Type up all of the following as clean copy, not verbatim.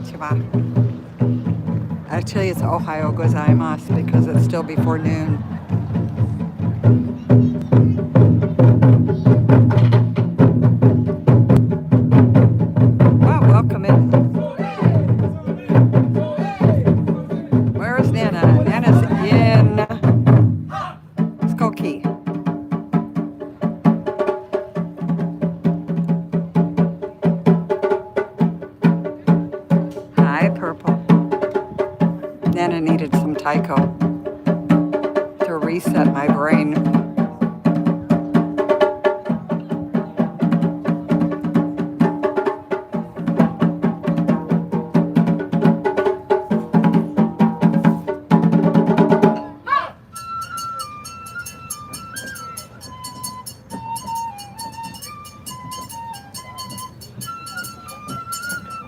Konnichiwa. Actually, it's Ohayo gozaimasu because it's still before noon. Wow, welcome in. Where's Nana? Nana's in Skokie. Hi, Purple. Nana needed some taiko to reset my brain.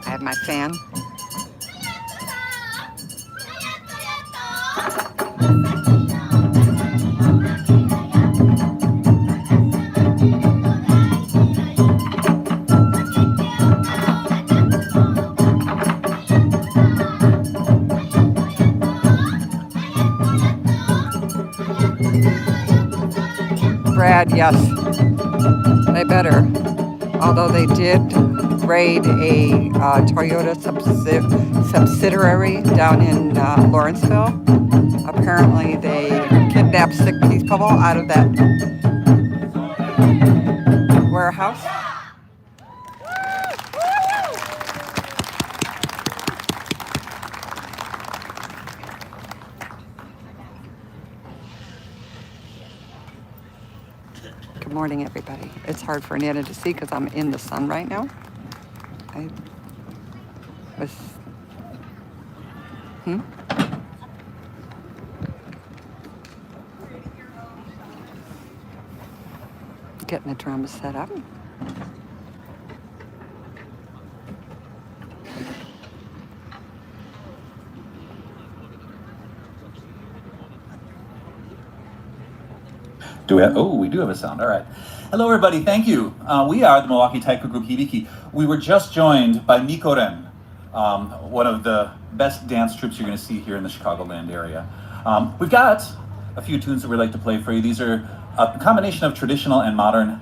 I have my fan. Brad, yes, they better. Although they did raid a Toyota subsidiary down in Lawrenceville. Apparently they kidnapped 6 people out of that warehouse. Good morning, everybody. It's hard for Nana to see because I'm in the sun right now. I was... Getting the drums set up. We do have a sound. All right. Hello, everybody. Thank you. We are the Milwaukee Taiko Group Hibiki. We were just joined by Mikoren, one of the best dance troupes you're going to see here in the Chicagoland area. We've got a few tunes that we'd like to play for you. These are a combination of traditional and modern,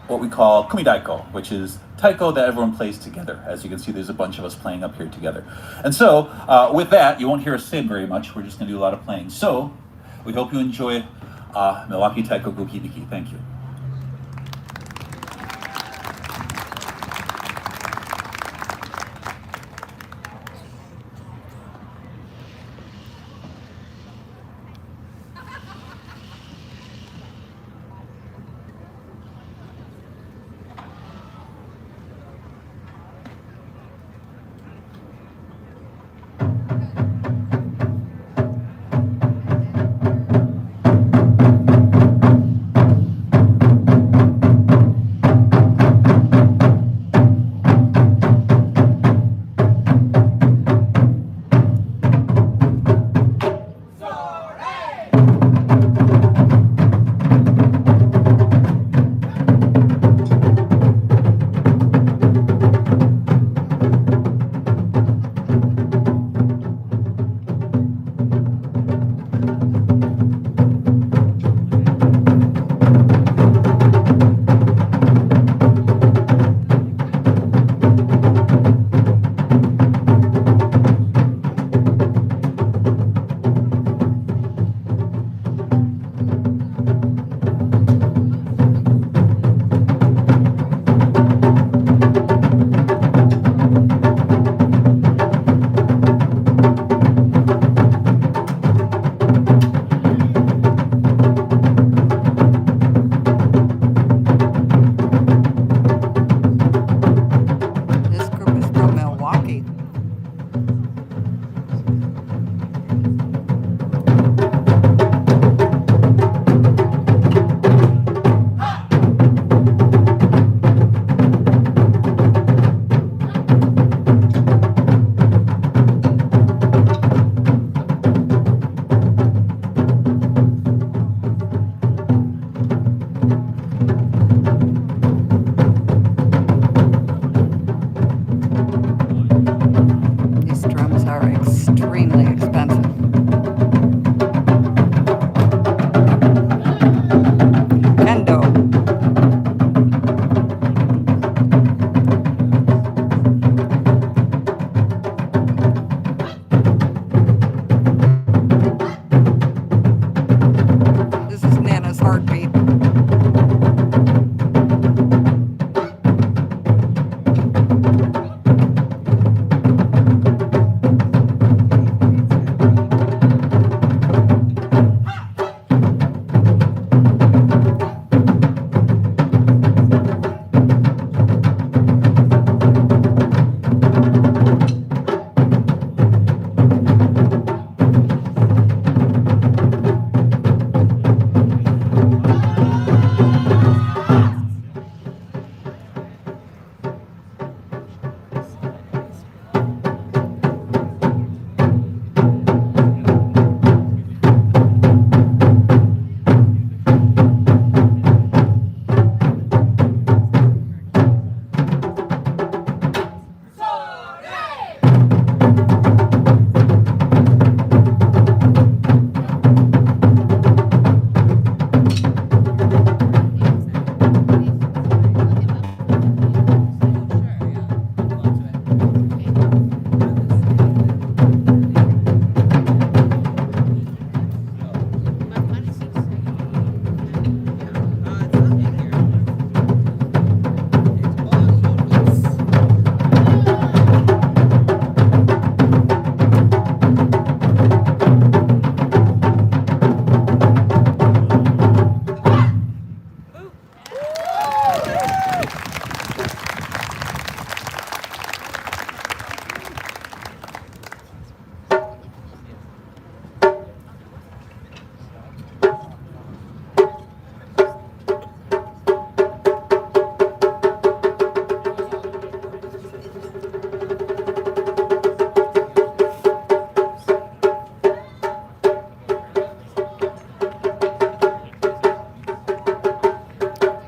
what we call kumidaiko, which is taiko that everyone plays together. As you can see, there's a bunch of us playing up here together. And so, with that, you won't hear us sing very much. We're just going to do a lot of playing. So, we hope you enjoy Milwaukee Taiko Group Hibiki. Thank you.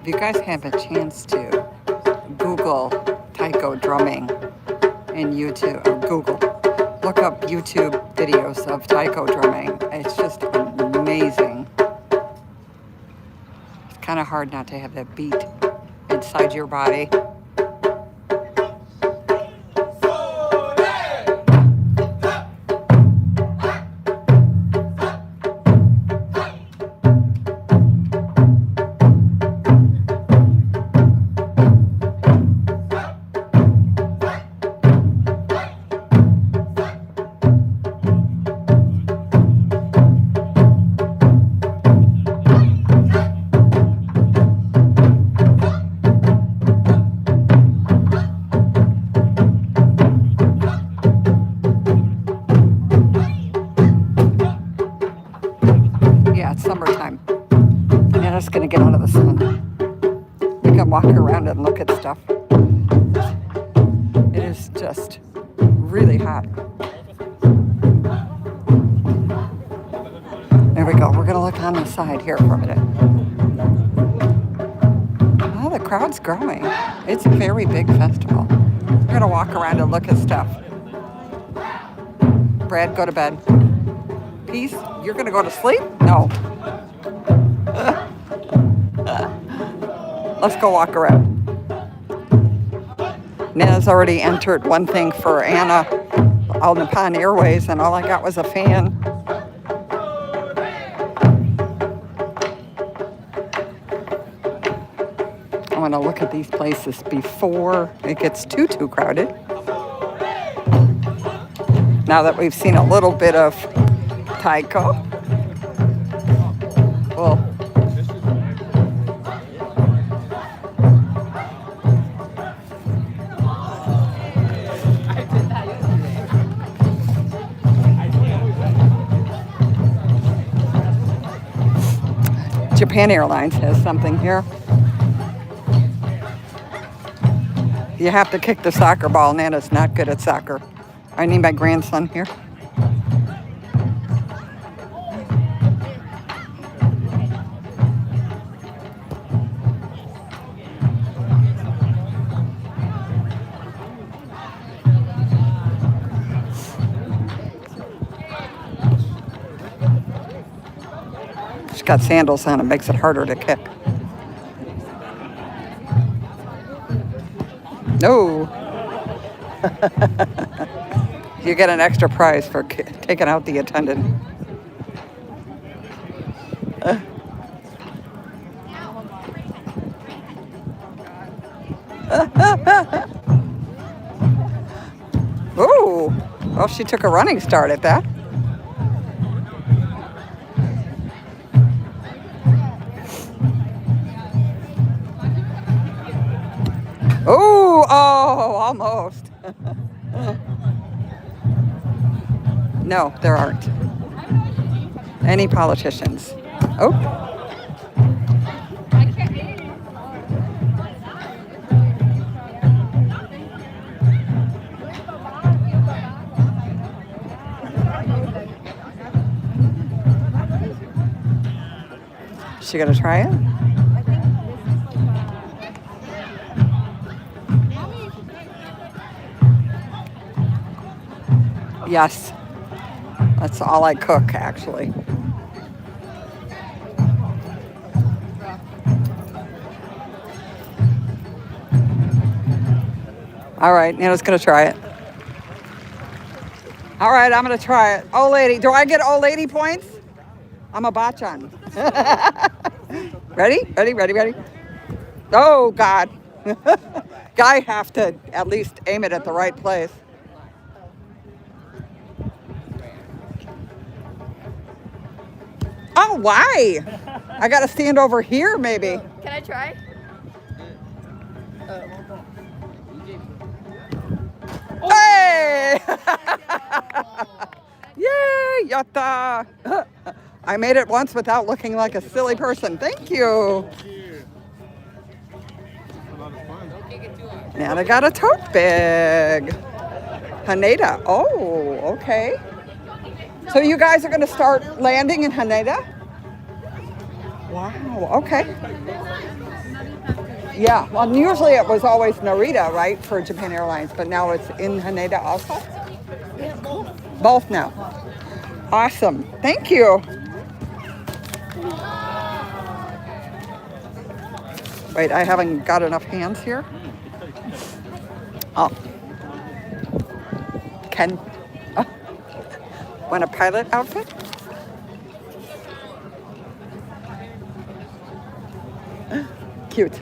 you guys have a chance to Google taiko drumming in YouTube, or Google, look up YouTube videos of taiko drumming. It's just amazing. It's kind of hard not to have that beat inside your body. Yeah, it's summertime. Now it's gonna get out of the sun. We can walk around and look at stuff. It is just really hot. There we go. We're gonna look on the side here for a minute. Oh, the crowd's growing. It's a very big festival. We're gonna walk around and look at stuff. Brad, go to bed. Peace, you're gonna go to sleep? No. Let's go walk around. Nana's already entered one thing for Anna All Nippon Airways, and all I got was a fan. I want to look at these places before it gets too crowded. Now that we've seen a little bit of taiko. Well, Japan Airlines has something here. You have to kick the soccer ball. Nana's not good at soccer. I need my grandson here. She's got sandals on. It makes it harder to kick. No. You get an extra prize for taking out the attendant. Ooh. Well, she took a running start at that. Ooh, oh, almost. No, there aren't any politicians. Oh. She gonna try it? Yes. That's all I cook, actually. All right, Nana's gonna try it. All right, I'm gonna try it. Old lady, do I get old lady points? I'm a bachan. Ready? Ready, ready, ready? Oh, God. I have to at least aim it at the right place. Oh, why? I gotta stand over here, maybe. Can I try? Hey! Yay! Yatta! I made it once without looking like a silly person. Thank you. And I got a tote bag. Haneda. Oh, okay. So you guys are going to start landing in Haneda? Wow, okay. Yeah, well, usually it was always Narita, right, for Japan Airlines, but now it's in Haneda also? Both now. Awesome. Thank you. Wait, I haven't got enough hands here. Oh, Ken. Oh, want a pilot outfit? Cute.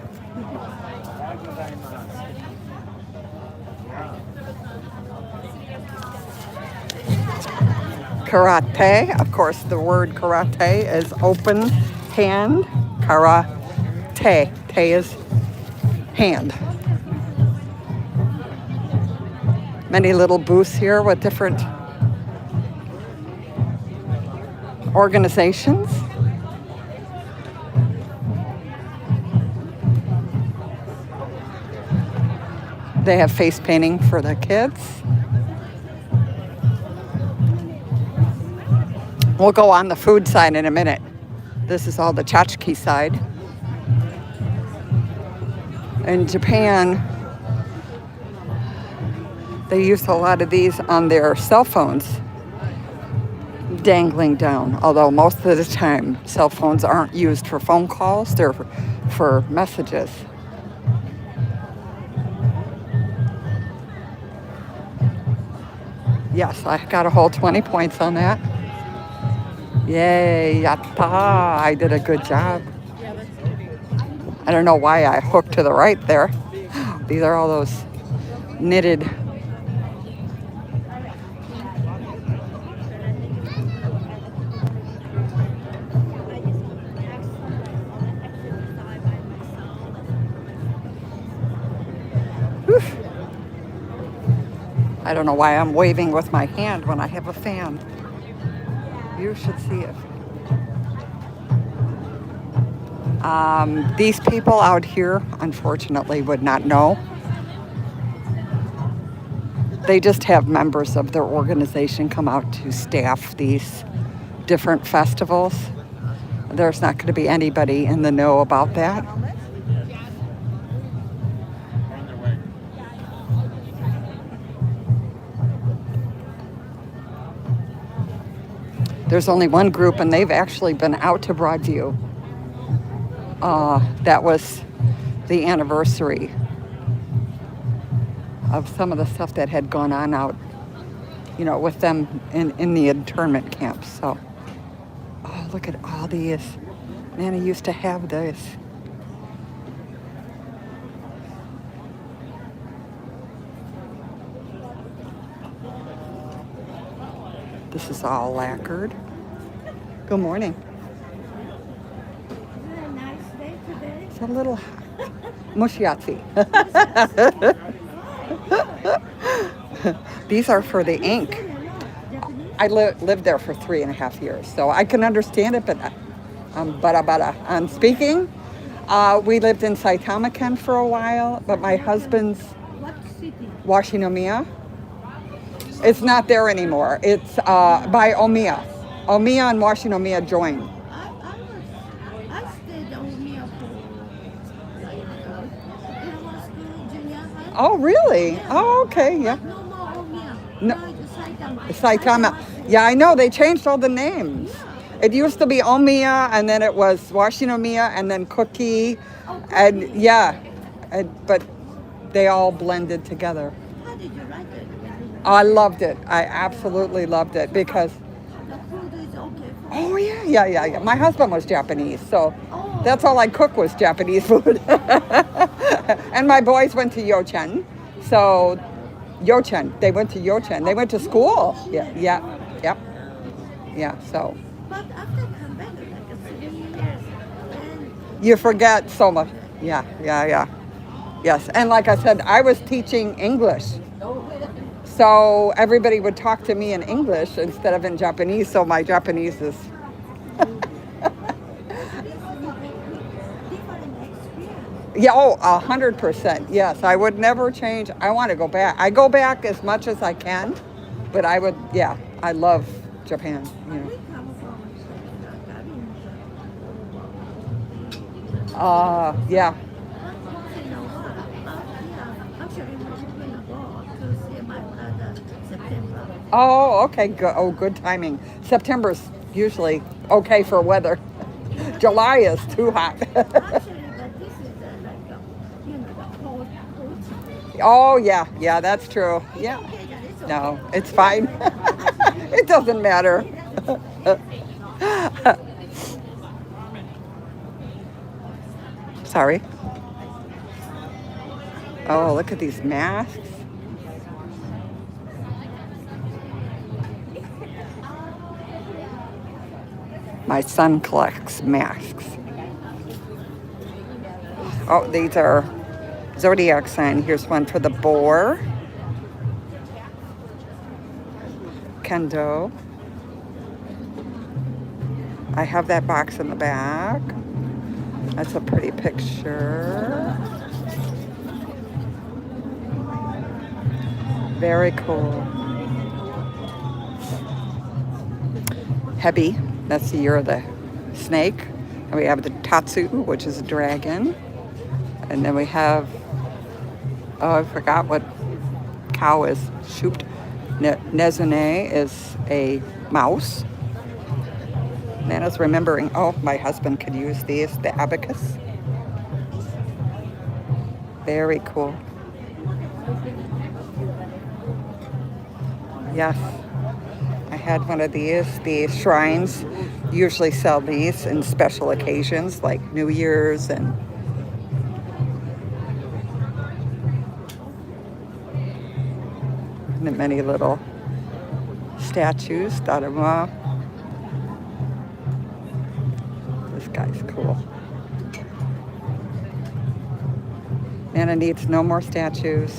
Karate, of course, the word karate is open hand. Karate. Te is hand. Many little booths here with different organizations. They have face painting for the kids. We'll go on the food side in a minute. This is all the tchotchke side. In Japan, they use a lot of these on their cell phones, dangling down. Although most of the time, cell phones aren't used for phone calls, they're for messages. Yes, I got a whole 20 points on that. Yay, yatta, I did a good job. I don't know why I hooked to the right there. These are all those knitted. Whew. I don't know why I'm waving with my hand when I have a fan. You should see it. These people out here, unfortunately, would not know. They just have members of their organization come out to staff these different festivals. There's not going to be anybody in the know about that. There's only one group, and they've actually been out to Broadview. That was the anniversary of some of the stuff that had gone on out, with them in the internment camps. So, oh, look at all these. Man, I used to have this. This is all lacquered. Good morning. It's a little mushiatsu. These are for the ink. I lived there for 3.5 years, so I can understand it, but I'm speaking. We lived in Saitama Ken for a while, but my husband's Washinomiya. It's not there anymore. It's by Omiya. Omiya and Washinomiya joined. I stayed on here for grammar school, junior high. Oh, really? Oh, okay, yeah. No more Omiya. No. Now it's Saitama. Saitama. Yeah, I know. They changed all the names. It used to be Omiya, and then it was Washinomiya, and then Cookie. And yeah, but they all blended together. How did you like it? I loved it. I absolutely loved it because, The food is okay for oh yeah. My husband was Japanese, so that's all I cook was Japanese food. And my boys went to Yochen, so they went to Yochen. They went to school. Yeah. So But after come back, like 3 years, then you forget so much. Yeah. Yes, and like I said, I was teaching English. So everybody would talk to me in English instead of in Japanese, so my Japanese is... different experience. Yeah, 100%. Yes, I would never change. I want to go back. I go back as much as I can, but I love Japan. We come from Yeah. Oh, okay. Good. Oh, good timing. September's usually okay for weather. July is too hot. Actually, but this is like the cold fruit. Oh, yeah. Yeah, that's true. It's Yeah. okay, then it's okay. No, it's Yeah, fine. actually, It doesn't matter. it doesn't. Sorry. Oh, look at these masks. My son collects masks. Oh, these are zodiac sign. Here's one for the boar. Kendo. I have that box in the back. That's a pretty picture. Very cool. Hebi, that's the year of the snake. And we have the Tatsu, which is a dragon. And then we have, oh, I forgot what cow is. Shooped. Nezune is a mouse. Nana's remembering, oh, my husband could use these, the abacus. Very cool. Yes, I had one of these. The shrines usually sell these in special occasions like New Year's and many little statues. Daruma. This guy's cool. Nana needs no more statues.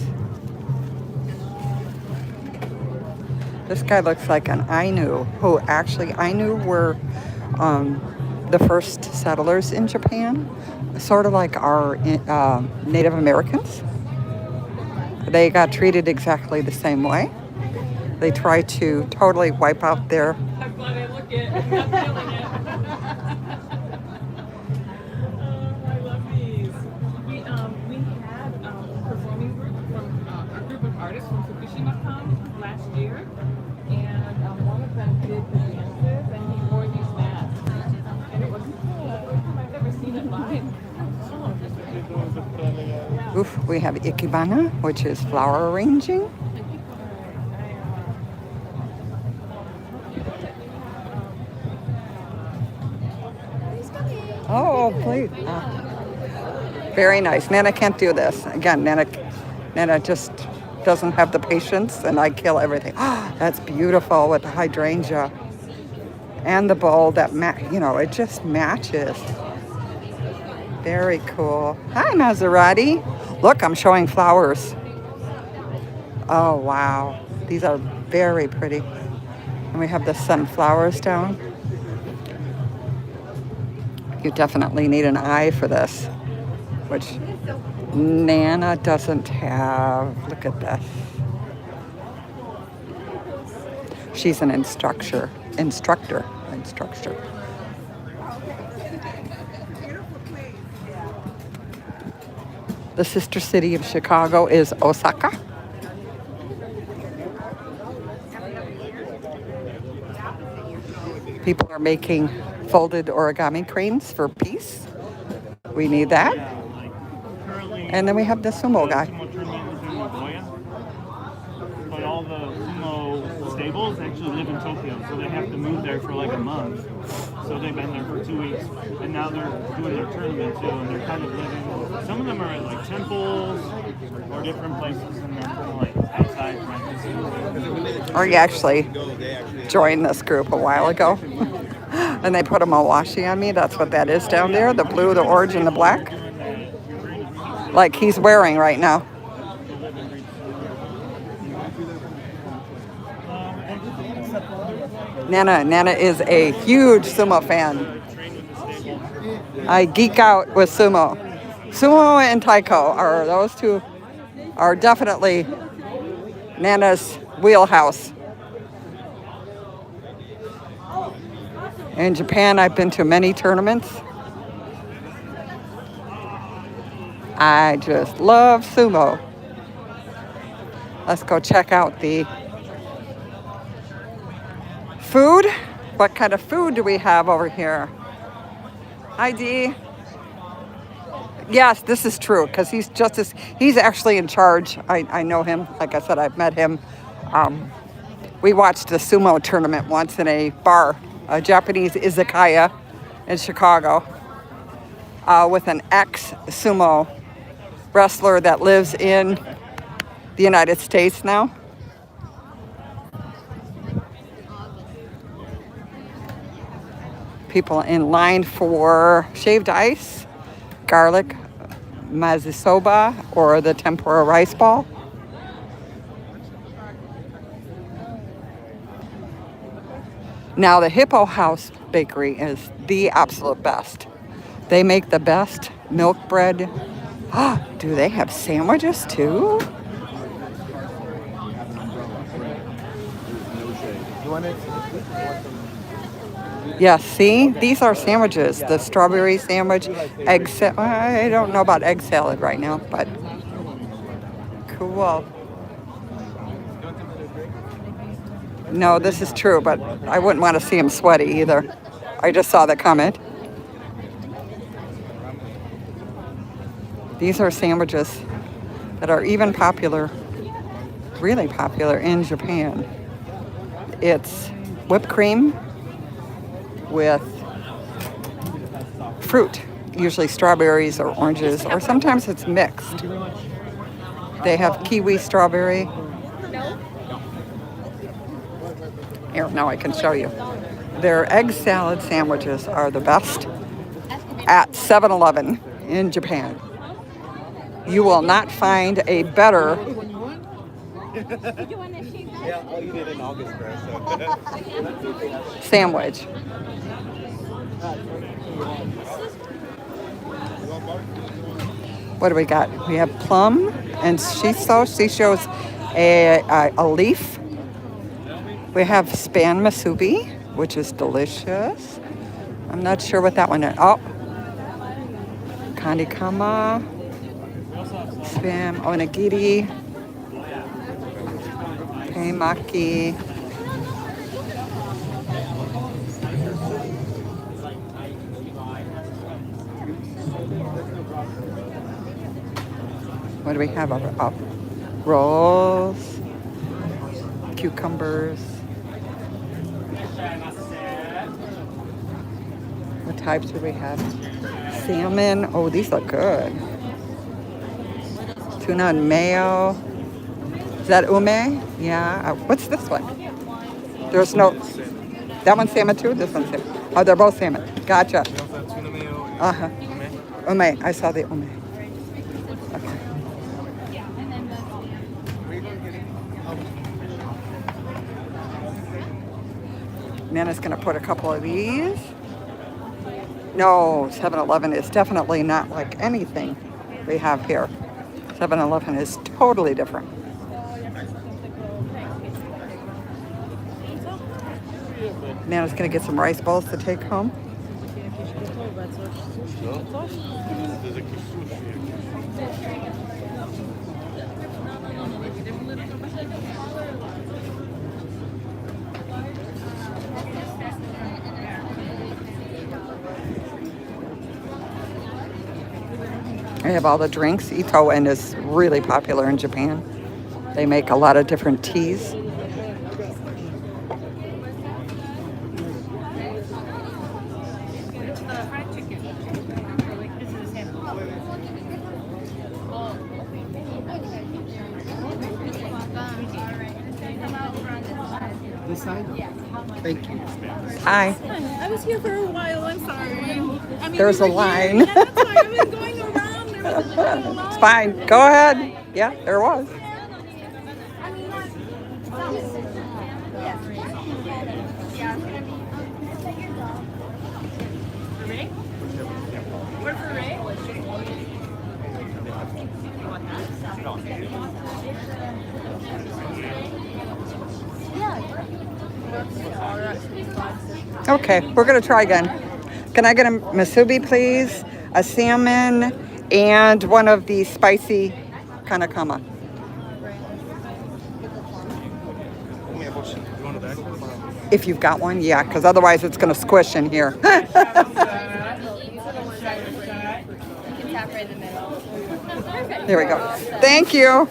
This guy looks like an Ainu, who actually Ainu were the first settlers in Japan, sort of like our Native Americans. They got treated exactly the same way. They tried to totally wipe out their. I'm glad I look it. I'm not feeling it. I love these. We had a performing group from a group of artists from Fukushima come last year, and one of them did the dances, and he wore these masks, and it was cool. I've never seen it live. Oof, we have ikebana, which is flower arranging. Oh, please. Very nice. Nana can't do this. Again, Nana just doesn't have the patience, and I kill everything. That's beautiful with the hydrangea and the bowl that it just matches. Very cool. Hi, Maserati. Look, I'm showing flowers. Oh, wow. These are very pretty. And we have the sunflowers down. You definitely need an eye for this, which Nana doesn't have. Look at this. She's an instructor. The sister city of Chicago is Osaka. People are making folded origami cranes for peace. We need that. And then we have the sumo guy. But all the sumo stables actually live in Tokyo, so they have to move there for like a month. So they've been there for 2 weeks, and now they're doing their tournament too, and they're kind of living. Some of them are at like temples or different places, and they're kind of like outside practicing. Or you actually joined this group a while ago. And they put a mawashi on me. That's what that is down there. The blue, the orange, and the black. Like he's wearing right now. Nana is a huge sumo fan. I geek out with sumo. Sumo and taiko are those two are definitely Nana's wheelhouse. In Japan, I've been to many tournaments. I just love sumo. Let's go check out the Food? What kind of food do we have over here? Hi, Dee. Yes, this is true because he's actually in charge. I know him. Like I said, I've met him. We watched the sumo tournament once in a bar, a Japanese izakaya in Chicago, with an ex-sumo wrestler that lives in the United States now. People in line for shaved ice, garlic mazisoba, or the tempura rice ball. Now the Hippo House Bakery is the absolute best. They make the best milk bread. Do they have sandwiches too? Yeah, see? These are sandwiches. The strawberry sandwich, egg salad. I don't know about egg salad right now, but cool. No, this is true, but I wouldn't want to see him sweaty either. I just saw the comment. These are sandwiches that are even popular, really popular in Japan. It's whipped cream with fruit, usually strawberries or oranges, or sometimes it's mixed. They have kiwi strawberry. Here, now I can show you. Their egg salad sandwiches are the best at 7-Eleven in Japan. You will not find a better sandwich. What do we got? We have plum and shiso. Shiso is a leaf. We have span masubi, which is delicious. I'm not sure what that one is. Oh, kandikama, spam onigiri, teimaki. What do we have over? Oh, rolls, cucumbers. What types do we have? Salmon. Oh, these look good. Tuna and mayo. Is that ume? Yeah. What's this one? There's no. That one's salmon too? This one's salmon. Oh, they're both salmon. Gotcha. Uh-huh. Ume. I saw the ume. Okay. Nana's going to put a couple of these. No, 7-Eleven is definitely not like anything we have here. 7-Eleven is totally different. Nana's going to get some rice balls to take home. They have all the drinks. Itoen is really popular in Japan. They make a lot of different teas. This side? Thank you. Hi. I was here for a while. I'm sorry. I mean, There's we a were line. Here. Yeah, that's why I've been going around. There was a line. It's fine. Go ahead. Yeah, there was. Where for Ray? Okay, we're gonna try again. Can I get a masubi, please? A salmon and one of the spicy kanakama. If you've got one, yeah, because otherwise it's going to squish in here. You can tap right in the middle. Perfect. There we go. Thank you.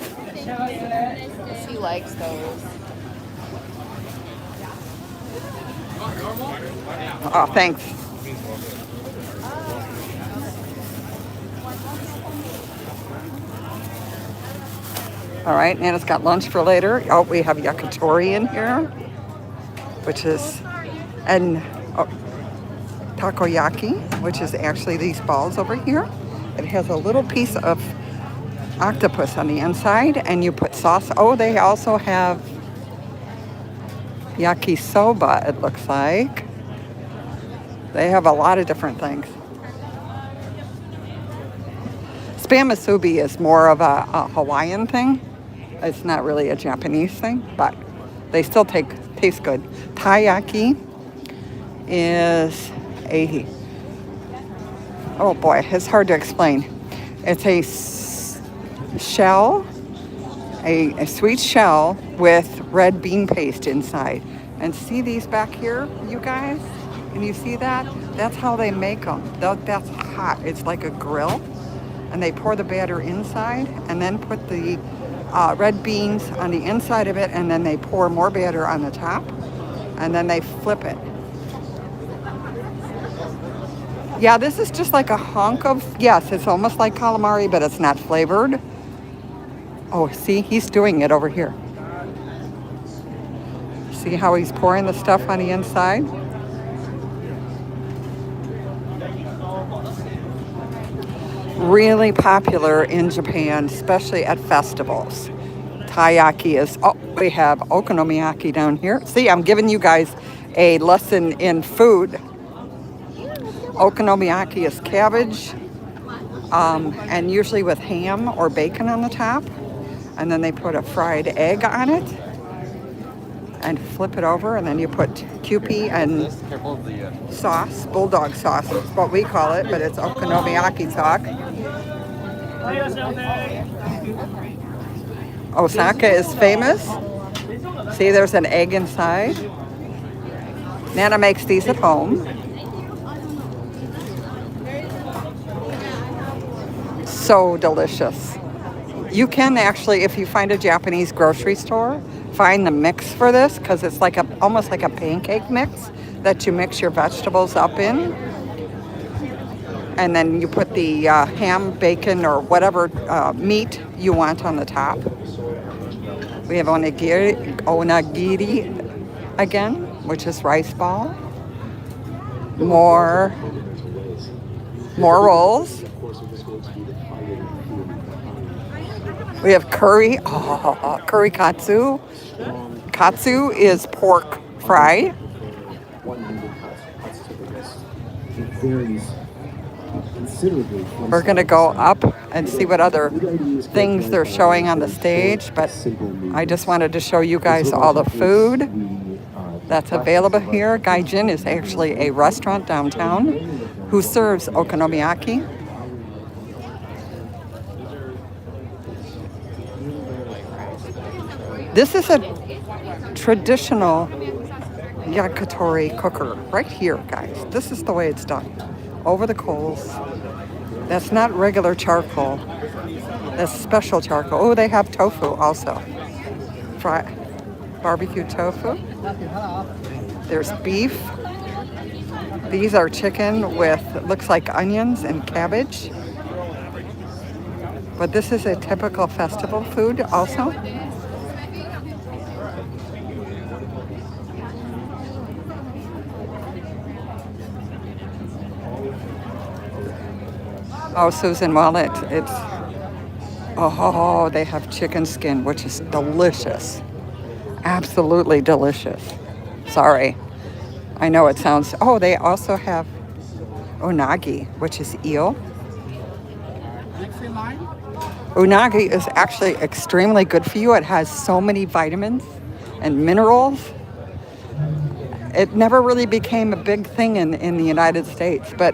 She likes those. Oh, thanks. All right, Nana's got lunch for later. Oh, we have yakitori in here, which is, and takoyaki, which is actually these balls over here. It has a little piece of octopus on the inside, and you put sauce. Oh, they also have yakisoba, it looks like. They have a lot of different things. Spam musubi is more of a Hawaiian thing. It's not really a Japanese thing, but they still taste good. Taiyaki is oh boy, it's hard to explain. It's a shell, a sweet shell with red bean paste inside. And see these back here, you guys? Can you see that? That's how they make them. That's hot. It's like a grill. And they pour the batter inside and then put the red beans on the inside of it, and then they pour more batter on the top, and then they flip it. Yeah, this is just like a hunk of, yes, it's almost like calamari, but it's not flavored. Oh, see, he's doing it over here. See how he's pouring the stuff on the inside? Really popular in Japan, especially at festivals. Taiyaki is, oh, we have okonomiyaki down here. See, I'm giving you guys a lesson in food. Okonomiyaki is cabbage, and usually with ham or bacon on the top. And then they put a fried egg on it and flip it over, and then you put Kewpie and sauce, bulldog sauce is what we call it, but it's okonomiyaki talk. Osaka is famous. See, there's an egg inside. Nana makes these at home. So delicious. You can actually, if you find a Japanese grocery store, find the mix for this, because it's like almost like a pancake mix that you mix your vegetables up in. And then you put the ham, bacon, or whatever meat you want on the top. We have onigiri again, which is rice ball. More rolls. We have curry. Oh, curry katsu. Katsu is pork fry. We're going to go up and see what other things they're showing on the stage, but I just wanted to show you guys all the food that's available here. Gaijin is actually a restaurant downtown who serves okonomiyaki. This is a traditional yakitori cooker right here, guys. This is the way it's done. Over the coals. That's not regular charcoal. That's special charcoal. Oh, they have tofu also. Barbecue tofu. There's beef. These are chicken with, looks like onions and cabbage. But this is a typical festival food also. Oh, Susan, well, they have chicken skin, which is delicious. Absolutely delicious. Sorry. I know it sounds, oh, they also have unagi, which is eel. Unagi is actually extremely good for you. It has so many vitamins and minerals. It never really became a big thing in the United States, but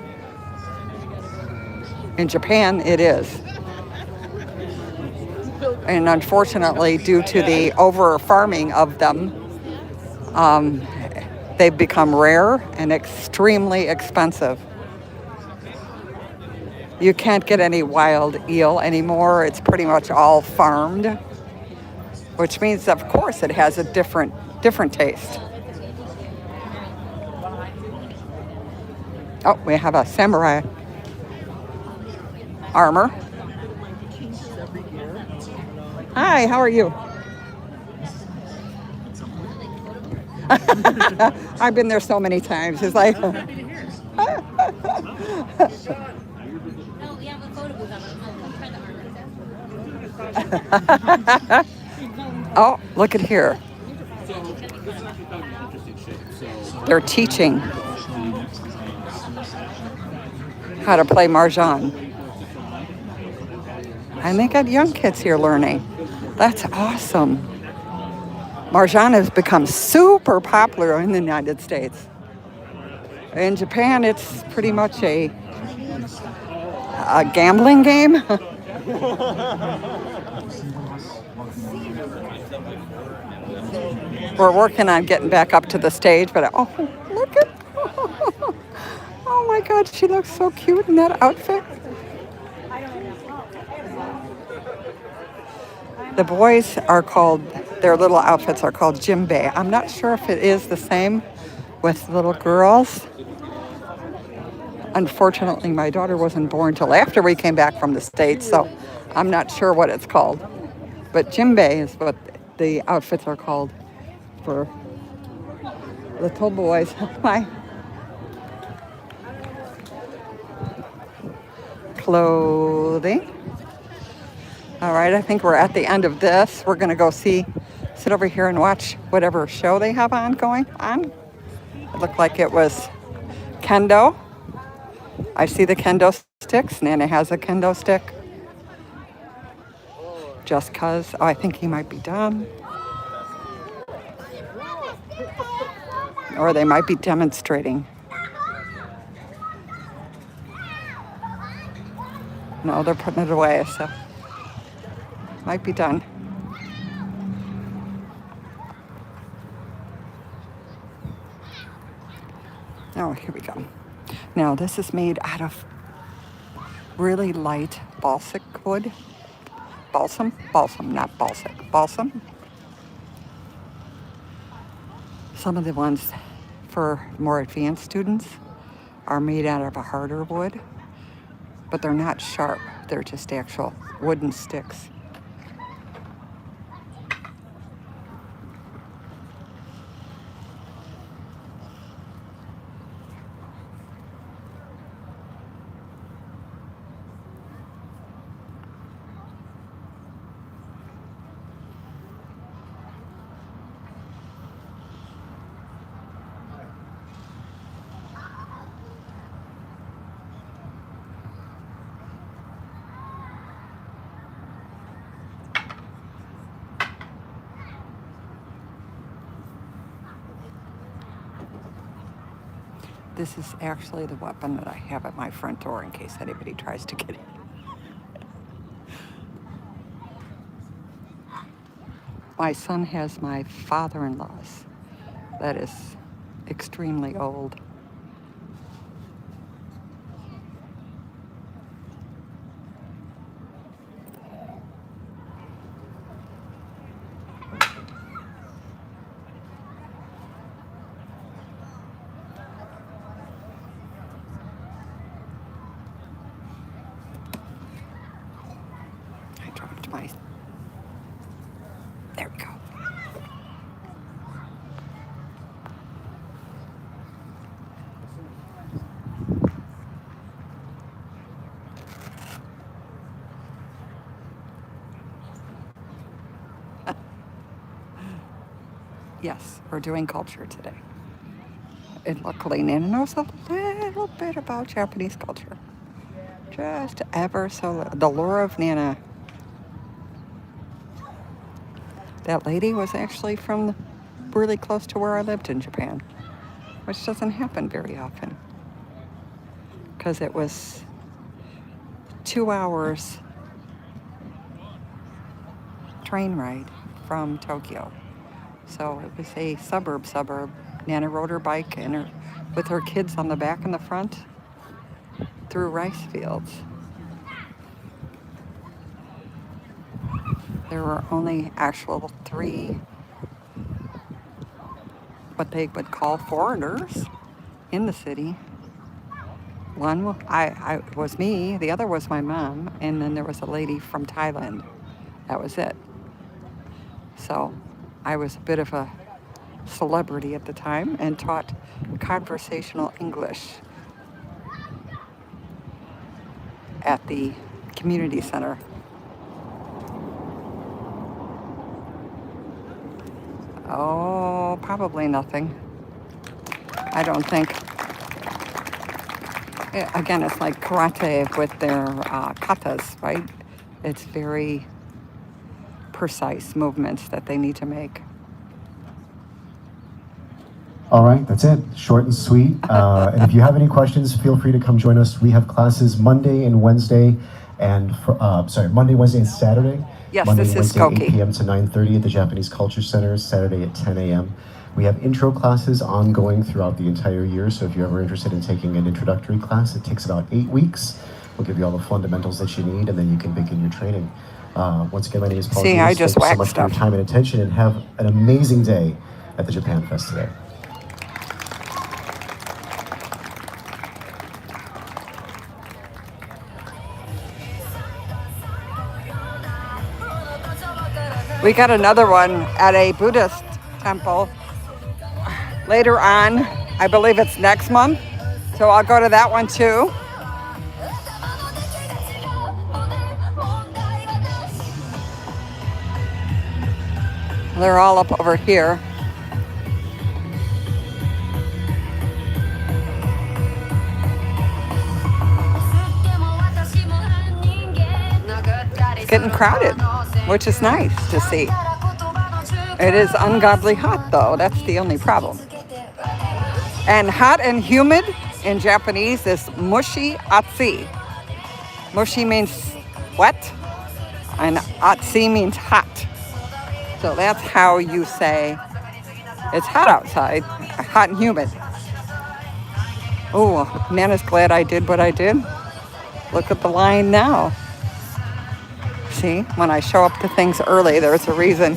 in Japan, it is. And unfortunately, due to the over farming of them, they've become rare and extremely expensive. You can't get any wild eel anymore. It's pretty much all farmed, which means, of course, it has a different taste. Oh, we have a samurai armor. Hi, how are you? I've been there so many times. It's like, No, we have a photo booth. I'm trying to armor. oh, look at here. They're teaching how to play Mahjong. And they got young kids here learning. That's awesome. Mahjong has become super popular in the United States. In Japan, it's pretty much a gambling game. We're working on getting back up to the stage, but oh, look at, oh my God, she looks so cute in that outfit. The boys are called, their little outfits are called djembe. I'm not sure if it is the same with little girls. Unfortunately, my daughter wasn't born till after we came back from the States, so I'm not sure what it's called. But djembe is what the outfits are called for little boys. My clothing. All right, I think we're at the end of this. We're going to go sit over here and watch whatever show they have going on. It looked like it was kendo. I see the kendo sticks. Nana has a kendo stick. Just cause. Oh, I think he might be done. Or they might be demonstrating. No, they're putting it away, so might be done. Oh, here we go. Now, this is made out of really light balsam wood. Balsam, not balsam, balsam. Some of the ones for more advanced students are made out of a harder wood, but they're not sharp. They're just actual wooden sticks. This is actually the weapon that I have at my front door in case anybody tries to get in. My son has my father-in-law's. That is extremely old. There we go. Yes, we're doing culture today. And luckily, Nana knows a little bit about Japanese culture. Just ever so, the lore of Nana. That lady was actually from really close to where I lived in Japan, which doesn't happen very often. Because it was 2 hours train ride from Tokyo. So it was a suburb. Nana rode her bike with her kids on the back and the front through rice fields. There were only actual 3 what they would call foreigners in the city. One was me, the other was my mom, and then there was a lady from Thailand. That was it. So I was a bit of a celebrity at the time and taught conversational English at the community center. Oh, probably nothing. I don't think. Again, it's like karate with their katas, right? It's very precise movements that they need to make. All right, that's it. Short and sweet. And if you have any questions, feel free to come join us. We have classes Monday and Wednesday, and Monday, Wednesday, and Saturday. Yes, Monday this and is Wednesday, Skokie. 8 p.m. to 9:30 at the Japanese Culture Center. Saturday at 10 a.m. We have intro classes ongoing throughout the entire year. So if you're ever interested in taking an introductory class, it takes about 8 weeks. We'll give you all the fundamentals that you need, and then you can begin your training. Once again, my name is Paul. See, I just Thank you so whacked much for your stuff. time and attention, and have an amazing day at the Japan Fest today. We got another one at a Buddhist temple later on. I believe it's next month. So I'll go to that one too. They're all up over here. It's getting crowded, which is nice to see. It is ungodly hot though, that's the only problem. And hot and humid in Japanese is mushi atsi. Mushi means wet and atsi means hot. So that's how you say it's hot outside, hot and humid. Oh, Nana's glad I did what I did. Look at the line now. See, when I show up to things early, there's a reason.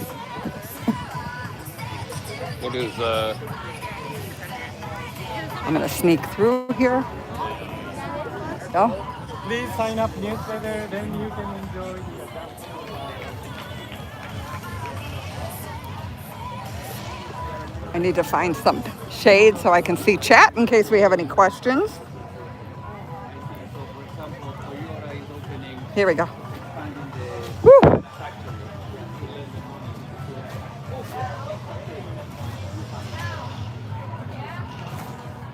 What is I'm gonna sneak through here. Go. Please sign up newsletter, then you can enjoy the I need to find some shade so I can see chat in case we have any questions. Here we go. Woo!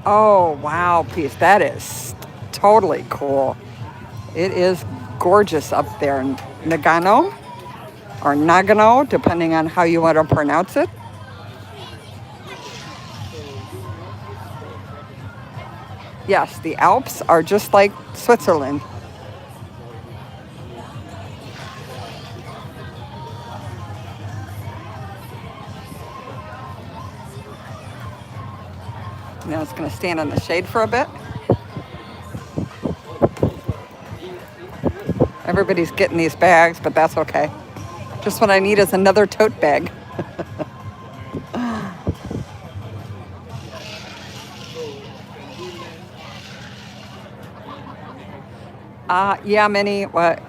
Oh, wow, piece. That is totally cool. It is gorgeous up there in Nagano or Nagano, depending on how you want to pronounce it. Yes, the Alps are just like Switzerland. Now it's going to stand in the shade for a bit. Everybody's getting these bags, but that's okay. Just what I need is another tote bag. Yeah, Minnie, what?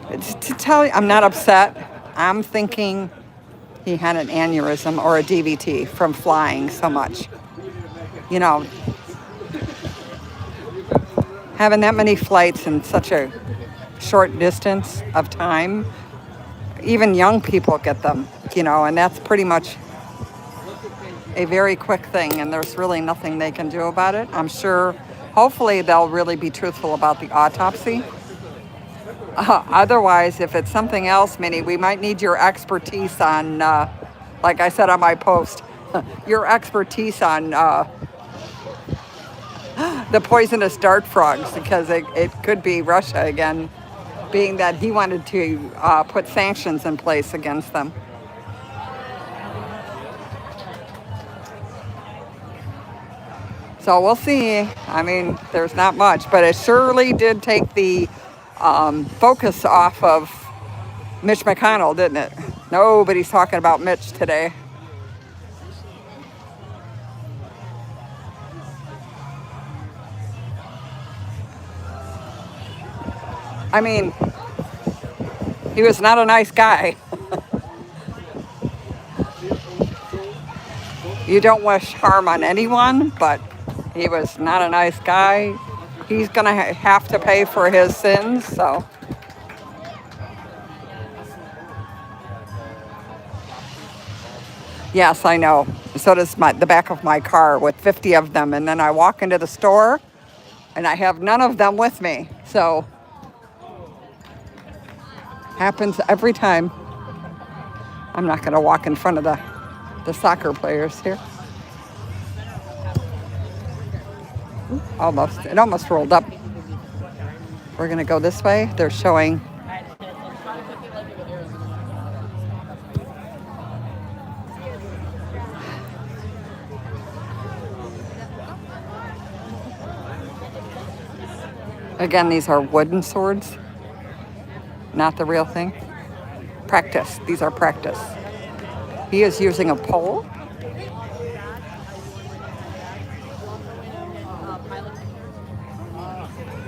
To tell you, I'm not upset. I'm thinking he had an aneurysm or a DVT from flying so much. You know, having that many flights in such a short distance of time, even young people get them, you know, and that's pretty much a very quick thing, and there's really nothing they can do about it. I'm sure, hopefully they'll really be truthful about the autopsy. Otherwise, if it's something else, Minnie, we might need your expertise on, like I said on my post, your expertise on the poisonous dart frogs, because it could be Russia again, being that he wanted to put sanctions in place against them. So we'll see. I mean, there's not much, but it surely did take the focus off of Mitch McConnell, didn't it? Nobody's talking about Mitch today. I mean, he was not a nice guy. You don't wish harm on anyone, but he was not a nice guy. He's going to have to pay for his sins, so. Yes, I know. So does the back of my car with 50 of them. And then I walk into the store and I have none of them with me. So happens every time. I'm not going to walk in front of the soccer players here. Almost. It almost rolled up. We're going to go this way. They're showing. Again, these are wooden swords, not the real thing. Practice. These are practice. He is using a pole.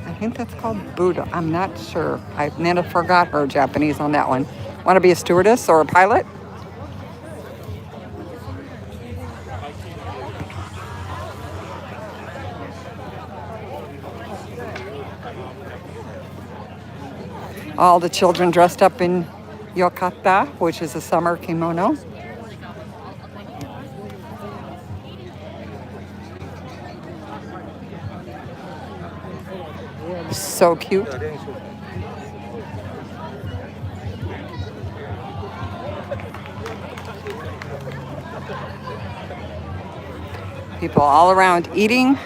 I think that's called Buddha. I'm not sure. Nana forgot her Japanese on that one. Want to be a stewardess or a pilot? All the children dressed up in yokata, which is a summer kimono. So cute. People all around eating.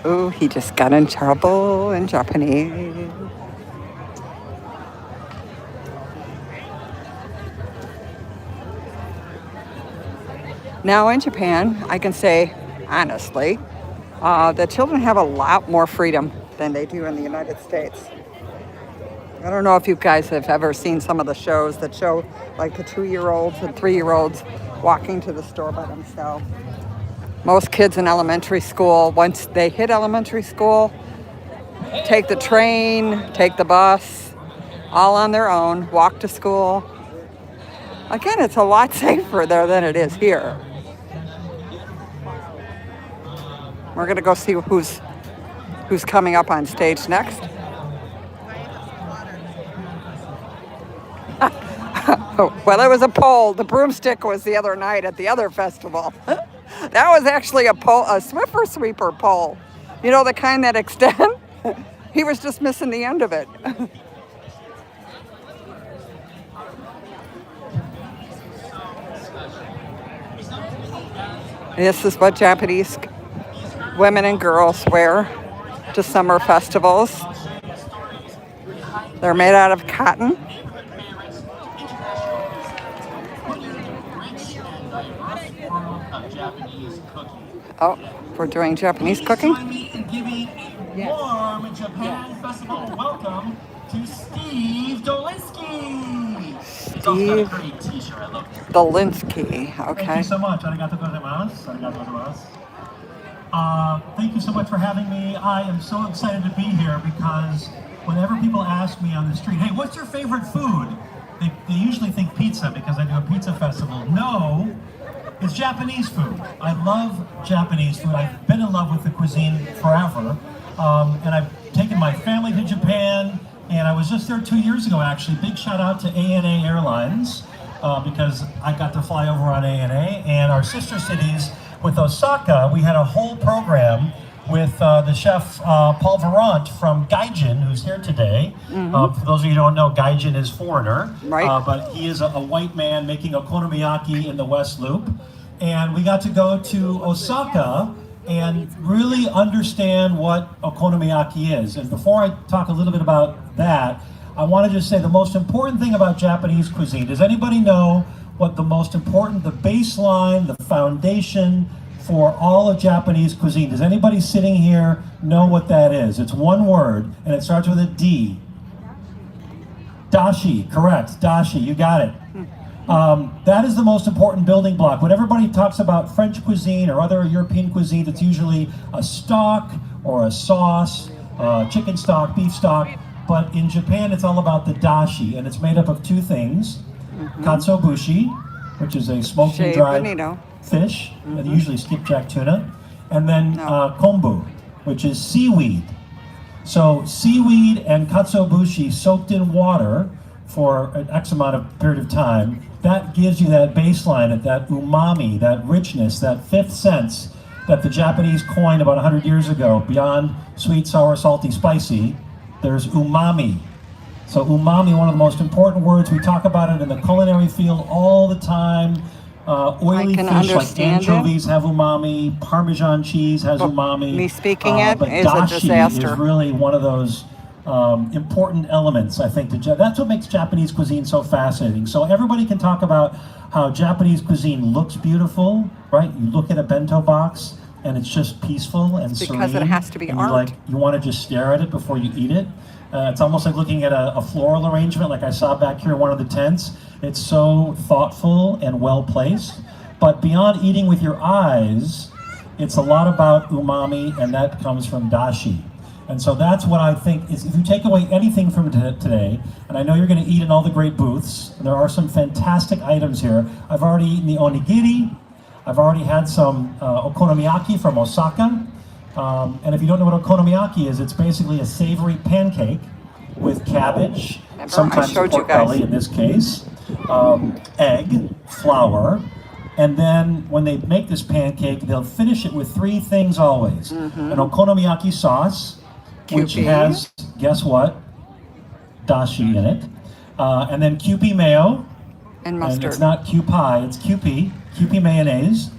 Ooh, he just got in trouble in Japanese. Now in Japan, I can say honestly, the children have a lot more freedom than they do in the United States. I don't know if you guys have ever seen some of the shows that show like the 2-year-olds and 3-year-olds walking to the store by themselves. Most kids in elementary school, once they hit elementary school, take the train, take the bus, all on their own, walk to school. Again, it's a lot safer there than it is here. We're going to go see who's coming up on stage next. Well, it was a pole. The broomstick was the other night at the other festival. That was actually a Swiffer sweeper pole. You know, the kind that extend? He was just missing the end of it. This is what Japanese women and girls wear to summer festivals. They're made out of cotton. Oh, we're doing Japanese cooking? Warm Japan Festival. Welcome to Steve Dolinsky. Steve Dolinsky. Okay. Thank you so much. Arigatou gozaimasu. Arigatou gozaimasu. Thank you so much for having me. I am so excited to be here because whenever people ask me on the street, hey, what's your favorite food? They usually think pizza because I do a pizza festival. No. It's Japanese food. I love Japanese food. I've been in love with the cuisine forever. And I've taken my family to Japan, and I was just there 2 years ago, actually. Big shout out to ANA Airlines, because I got to fly over on ANA. And our sister cities, with Osaka, we had a whole program with the chef Paul Verant from Gaijin, who's here today. For those of you who don't know, Gaijin is foreigner, right. But he is a white man making okonomiyaki in the West Loop. And we got to go to Osaka, and really understand what okonomiyaki is. And before I talk a little bit about that, I want to just say the most important thing about Japanese cuisine. Does anybody know what the most important, the baseline, the foundation for all of Japanese cuisine? Does anybody sitting here know what that is? It's one word, and it starts with a D. Dashi, correct. Dashi, you got it. That is the most important building block. When everybody talks about French cuisine or other European cuisine, it's usually a stock or a sauce, chicken stock, beef stock. But in Japan, it's all about the dashi, and it's made up of two things. Katsuobushi, which is a smoked and dried fish, and usually skipjack tuna. And then kombu, which is seaweed. So seaweed and katsuobushi soaked in water for an X amount of period of time, that gives you that baseline, that umami, that richness, that fifth sense that the Japanese coined about 100 years ago. Beyond sweet, sour, salty, spicy, there's umami. So umami, one of the most important words. We talk about it in the culinary field all the time. Oily fish like anchovies have umami, Parmesan cheese has umami. Me speaking it but is a dashi disaster. is really one of those important elements, I think. That's what makes Japanese cuisine so fascinating. So everybody can talk about how Japanese cuisine looks beautiful, right? You look at a bento box and it's just peaceful and serene. Because it has to be art. You want to just stare at it before you eat it. It's almost like looking at a floral arrangement like I saw back here in one of the tents. It's so thoughtful and well placed. But beyond eating with your eyes, it's a lot about umami, and that comes from dashi. And so that's what I think is, if you take away anything from today, and I know you're going to eat in all the great booths, there are some fantastic items here. I've already eaten the onigiri. I've already had some okonomiyaki from Osaka. And if you don't know what okonomiyaki is, it's basically a savory pancake with cabbage, sometimes pork belly in this case, egg, flour, and then when they make this pancake, they'll finish it with three things always. An okonomiyaki sauce, which has, guess what, dashi in it, and then Kewpie mayo, and mustard. And it's not Kewpie, it's Kewpie mayonnaise,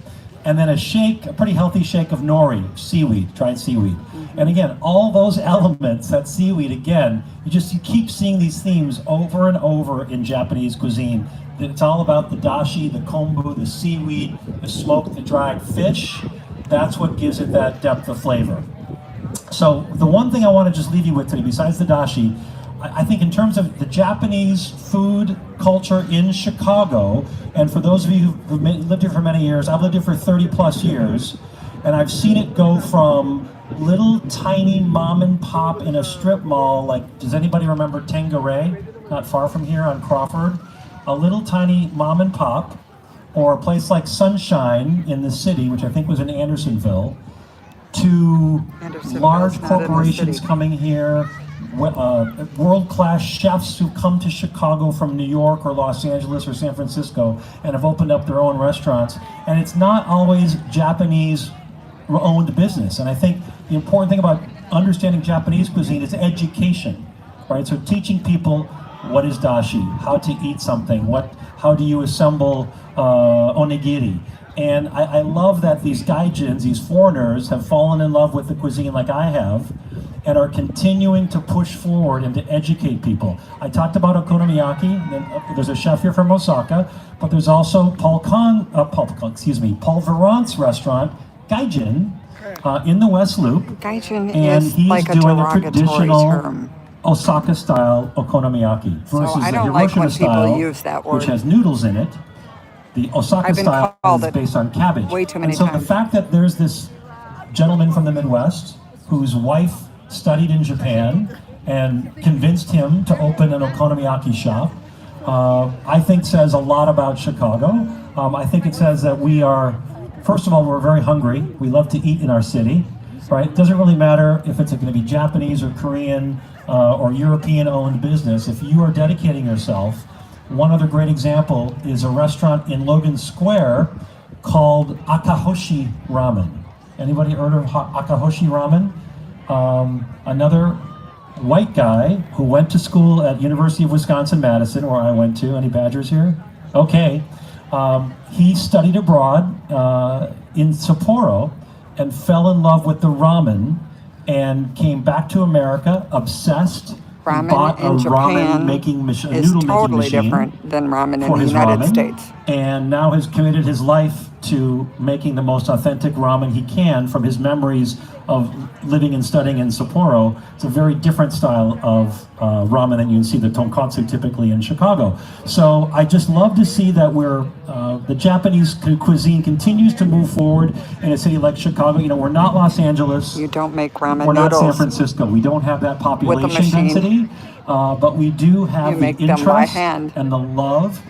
and then a pretty healthy shake of nori, seaweed, dried seaweed. And again, all those elements, that seaweed, again, you keep seeing these themes over and over in Japanese cuisine. It's all about the dashi, the kombu, the seaweed, the smoked, the dried fish. That's what gives it that depth of flavor. So the one thing I want to just leave you with today, besides the dashi, I think in terms of the Japanese food culture in Chicago, and for those of you who've lived here for many years, I've lived here for 30 plus years, and I've seen it go from little tiny mom and pop in a strip mall, like, does anybody remember Tanqueray, not far from here on Crawford? A little tiny mom and pop, or a place like Sunshine in the city, which I think was in Andersonville, to large corporations coming here, world-class chefs who come to Chicago from New York or Los Angeles or San Francisco and have opened up their own restaurants. And it's not always Japanese-owned business. And I think the important thing about understanding Japanese cuisine is education, right? So teaching people what is dashi, how to eat something, how do you assemble onigiri. And I love that these gaijins, these foreigners, have fallen in love with the cuisine like I have, and are continuing to push forward and to educate people. I talked about okonomiyaki. There's a chef here from Osaka, but there's also Paul Verant's restaurant, Gaijin, in the West Loop. Gaijin and is he's like a doing a derogatory traditional term. Osaka-style okonomiyaki versus I the don't like when people Hiroshima-style, use that word. which has noodles in it. The Osaka style is based on cabbage. way too many and so times. the fact that there's this gentleman from the Midwest whose wife studied in Japan and convinced him to open an okonomiyaki shop, I think says a lot about Chicago. I think it says that we are, first of all, we're very hungry. We love to eat in our city, right? It doesn't really matter if it's going to be Japanese or Korean or European-owned business. If you are dedicating yourself, one other great example is a restaurant in Logan Square called Akahoshi Ramen. Anybody heard of Akahoshi Ramen? Another white guy who went to school at University of Wisconsin-Madison, where I went to. Any Badgers here? Okay. He studied abroad in Sapporo, and fell in love with the ramen and came back to America, obsessed. He Ramen bought a in Japan ramen making is noodle making totally machine different than ramen in for the his United ramen, States. and now has committed his life to making the most authentic ramen he can from his memories of living and studying in Sapporo. It's a very different style of ramen than you can see the tonkatsu typically in Chicago. So I just love to see that the Japanese cuisine continues to move forward in a city like Chicago. You know, we're not Los Angeles. You don't make ramen We're not San noodles Francisco. We don't have that population machine. density, but we do have You the make them by interest hand. and the love,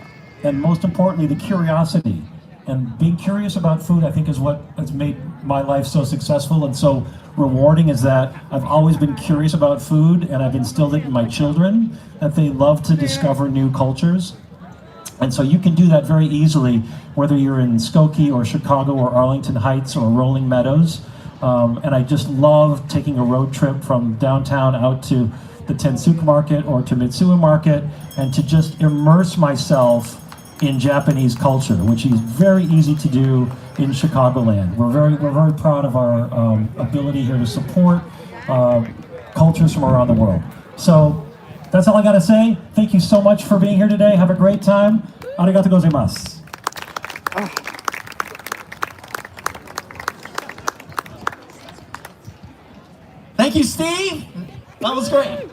and most importantly, the curiosity. And being curious about food, I think, is what has made my life so successful and so rewarding, is that I've always been curious about food, and I've instilled it in my children, that they love to discover new cultures. And so you can do that very easily, whether you're in Skokie or Chicago or Arlington Heights or Rolling Meadows. And I just love taking a road trip from downtown out to the Tensuku Market or to Mitsuya Market, and to just immerse myself in Japanese culture, which is very easy to do in Chicagoland. We're very proud of our ability here to support cultures from around the world. So that's all I gotta say. Thank you so much for being here today. Have a great time. Arigatou gozaimasu. Thank you, Steve. That was great.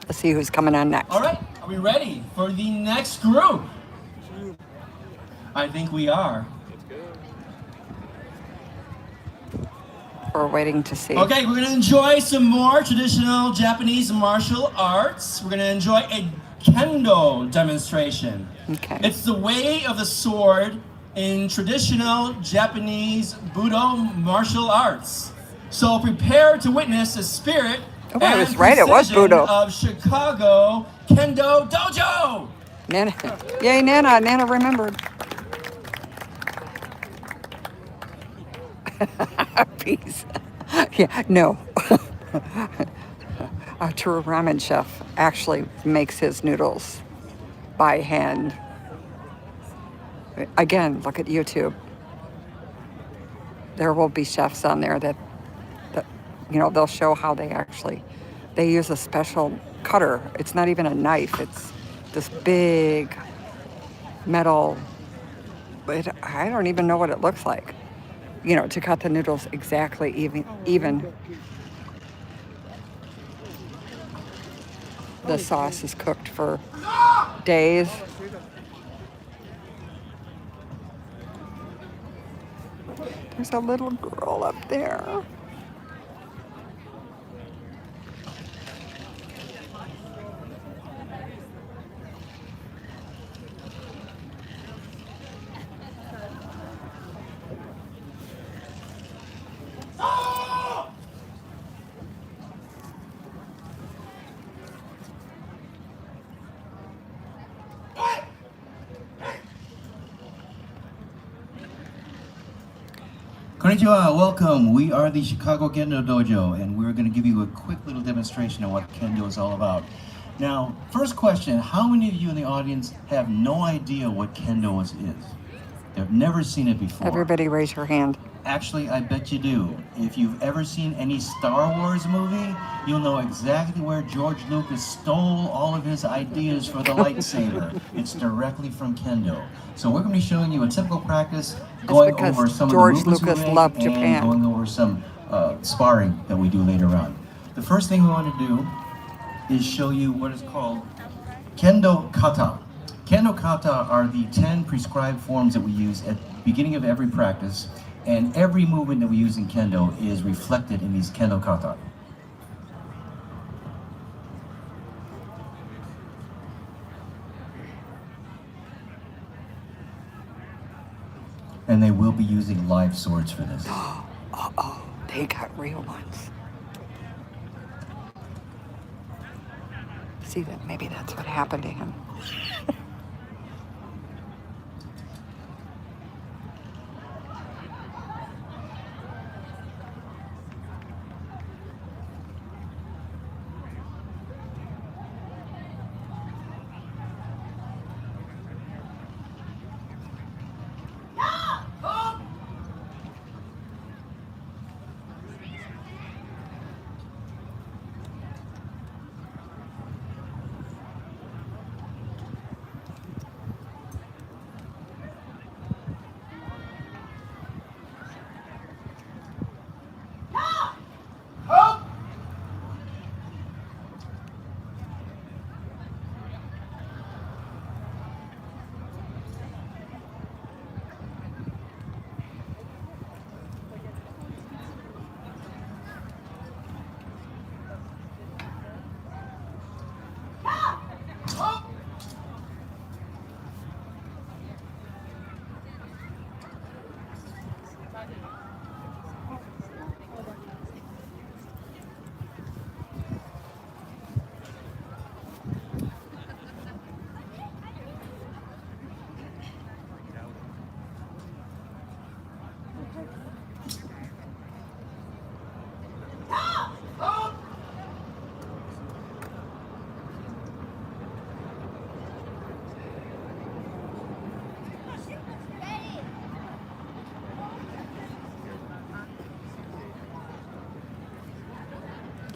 Let's see who's coming on next. All right, are we ready for the next group? I think we are. We're waiting to see. Okay, we're gonna enjoy some more traditional Japanese martial arts. We're gonna enjoy a kendo demonstration. Okay. It's the way of the sword in traditional Japanese Budo martial arts. So prepare to witness the spirit Oh, I and was right, it was precision Budo. of Chicago Kendo Dojo. Nana, yay, Nana! Nana remembered. Peace. Yeah, no. A true ramen chef actually makes his noodles by hand. Again, look at YouTube. There will be chefs on there that you know, they'll show how they use a special cutter. It's not even a knife. It's this big metal, I don't even know what it looks like, you know, to cut the noodles exactly even. The sauce is cooked for days. There's a little girl up there. Konnichiwa, welcome. We are the Chicago Kendo Dojo, and we're going to give you a quick little demonstration of what Kendo is all about. Now, first question, how many of you in the audience have no idea what Kendo is? They've never seen it before. Everybody raise your hand. Actually, I bet you do. If you've ever seen any Star Wars movie, you'll know exactly where George Lucas stole all of his ideas for the lightsaber. It's directly from Kendo. So we're going to be showing you a typical practice, going because over some George of the movements Lucas we make, loved and Japan. going over some sparring that we do later on. The first thing we want to do is show you what is called Kendo Kata. Kendo Kata are the 10 prescribed forms that we use at the beginning of every practice, and every movement that we use in Kendo is reflected in these Kendo Kata. And they will be using live swords for this. Uh-oh, they got real ones. See, that maybe that's what happened to him.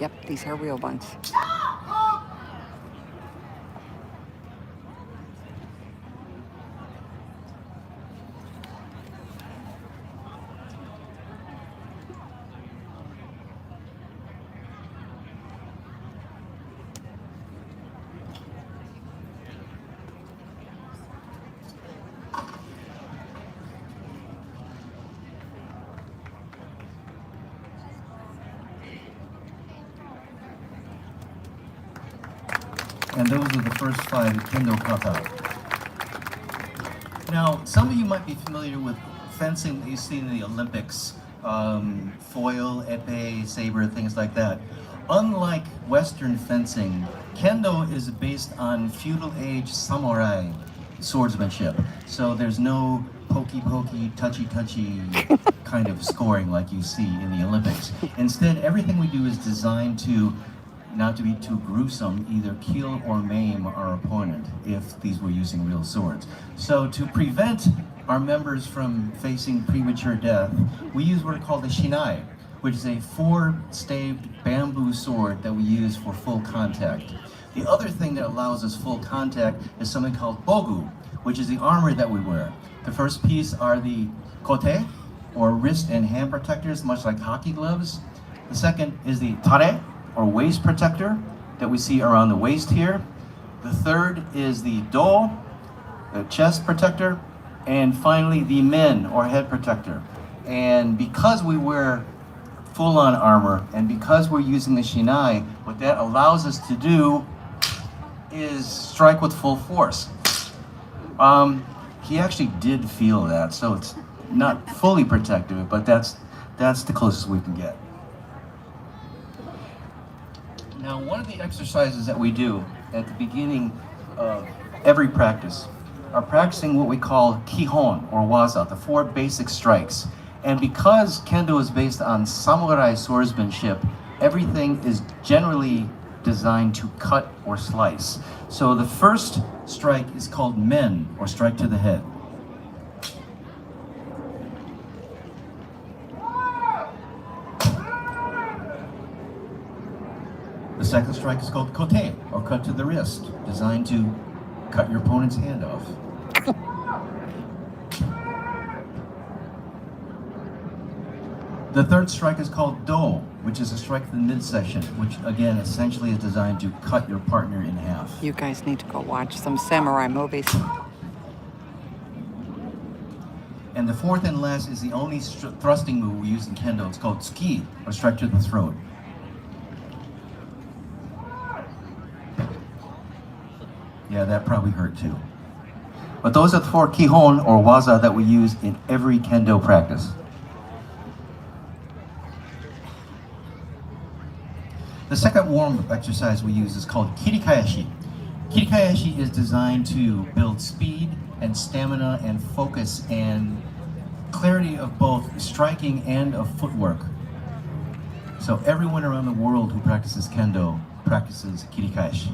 Yep, these are real ones. And those are the first 5 kendo kata. Now, some of you might be familiar with fencing that you see in the Olympics, foil, epee, saber, things like that. Unlike Western fencing, kendo is based on feudal age samurai swordsmanship. So there's no pokey, touchy kind of scoring like you see in the Olympics. Instead, everything we do is designed to not to be too gruesome, either kill or maim our opponent if these were using real swords. So to prevent our members from facing premature death, we use what are called the shinai, which is a 4-staved bamboo sword that we use for full contact. The other thing that allows us full contact is something called bogu, which is the armor that we wear. The first piece are the kote, or wrist and hand protectors, much like hockey gloves. The second is the tare, or waist protector that we see around the waist here. The third is the do, the chest protector, and finally the men, or head protector. And because we wear full-on armor, and because we're using the shinai, what that allows us to do is strike with full force. He actually did feel that, so it's not fully protective, but that's the closest we can get. Now, one of the exercises that we do at the beginning of every practice are practicing what we call kihon, or waza, the 4 basic strikes. And because kendo is based on samurai swordsmanship, everything is generally designed to cut or slice. So the first strike is called men, or strike to the head. The second strike is called kote, or cut to the wrist, designed to cut your opponent's hand off. The third strike is called do, which is a strike to the midsection, which again essentially is designed to cut your partner in half. You guys need to go watch some samurai movies. And the fourth and last is the only thrusting move we use in kendo. It's called Skokie, or strike to the throat. Yeah, that probably hurt too. But those are the 4 kihon, or waza, that we use in every kendo practice. The second warm-up exercise we use is called kirikaeshi. Kirikaeshi is designed to build speed and stamina and focus and clarity of both striking and of footwork. So everyone around the world who practices kendo practices kirikaeshi.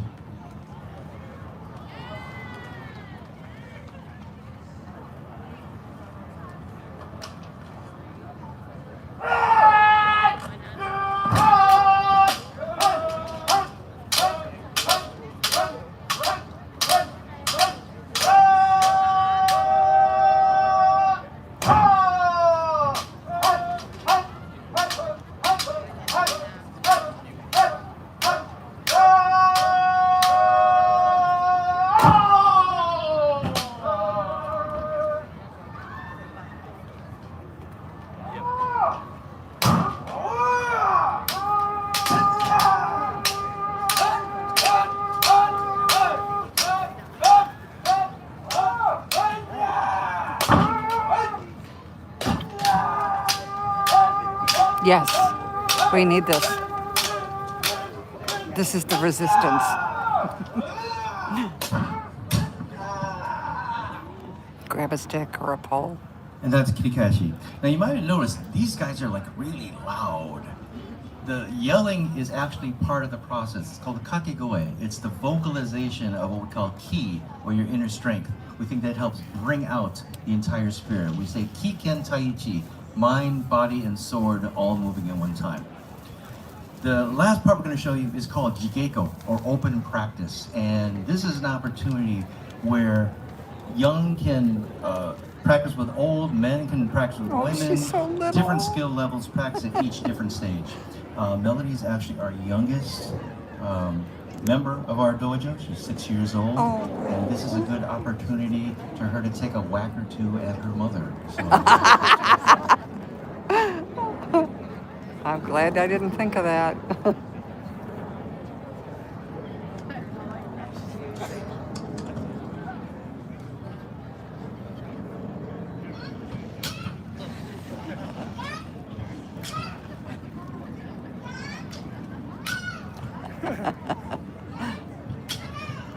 Yes, we need this. This is the resistance. Grab a stick or a pole. And that's kirikashi. Now you might have noticed these guys are like really loud. The yelling is actually part of the process. It's called kakegoe. It's the vocalization of what we call ki, or your inner strength. We think that helps bring out the entire spirit. We say ki ken taichi, mind, body, and sword all moving at one time. The last part we're going to show you is called jigeko, or open practice. And this is an opportunity where young can practice with old, men can practice with women. She's so little. Different skill levels practice at each different stage. Melody is actually our youngest member of our dojo. She's 6 years old, and this is a good opportunity for her to take a whack or two at her mother. So. I'm glad I didn't think of that.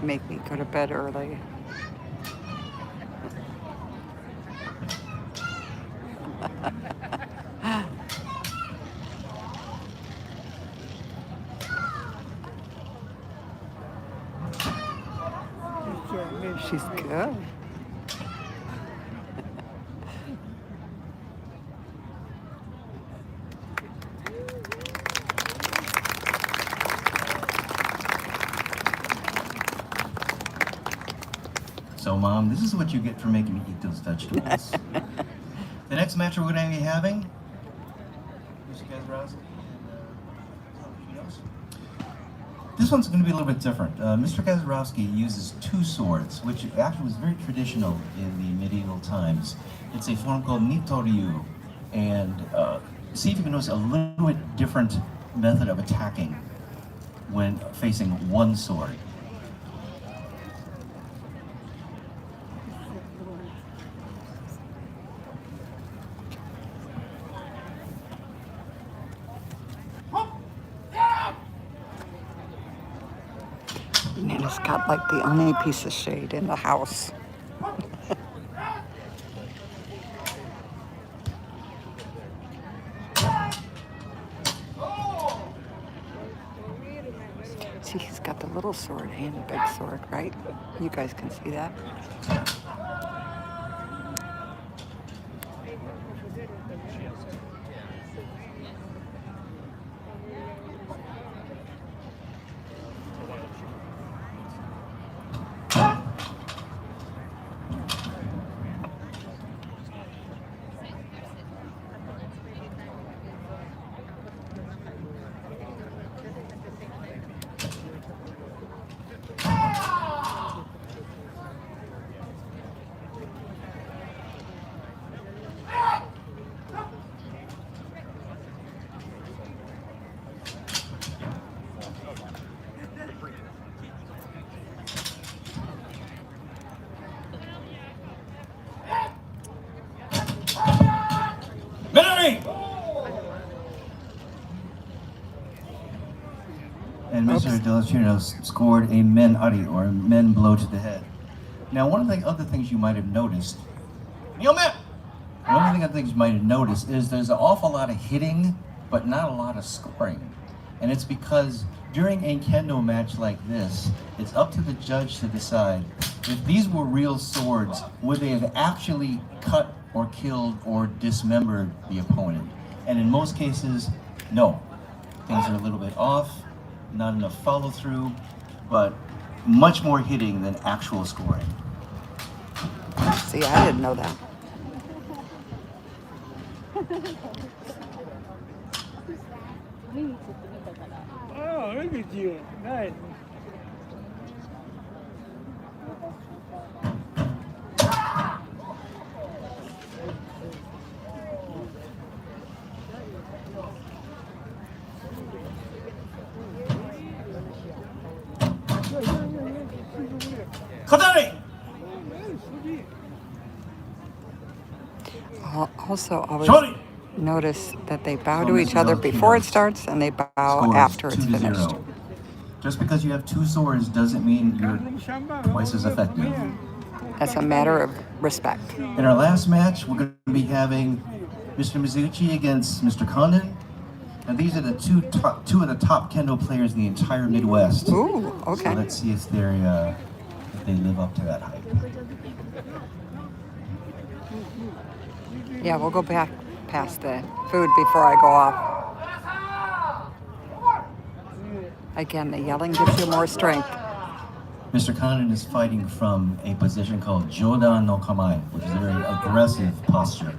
Make me go to bed early. She's good. So, Mom, this is what you get for making me eat those vegetables. The next match we're going to be having, Mr. Gazarovski and this one's going to be a little bit different. Mr. Gazarovski uses two swords, which actually was very traditional in the medieval times. It's a form called nitoryu, and see if you can notice a little bit different method of attacking when facing one sword. Nana's got like the only piece of shade in the house. See, he's got the little sword and the big sword, right? You guys can see that. And Mr. Delacerno scored a men ari, or a men blow to the head. Now, one of the other things you might have noticed, one of the other things you might have noticed is there's an awful lot of hitting, but not a lot of scoring. And it's because during a kendo match like this, it's up to the judge to decide if these were real swords, would they have actually cut or killed or dismembered the opponent? And in most cases, no. Things are a little bit off, not enough follow through, but much more hitting than actual scoring. See, I didn't know that. Oh, look at you. Nice. Also, always, Notice that they bow So, to each Mr. other before it Delkinos, starts and they bow score is after it's 2-0. finished. Just because you have 2 swords doesn't mean you're twice as effective. That's a matter of respect. In our last match, we're going to be having Mr. Mizuchi against Mr. Condon. And these are the two of the top kendo players in the entire Midwest. Ooh, okay. So let's see if they live up to that hype. Yeah, we'll go back past the food before I go off. Again, the yelling gives you more strength. Mr. Condon is fighting from a position called Jodan no Kamae, which is a very aggressive posture.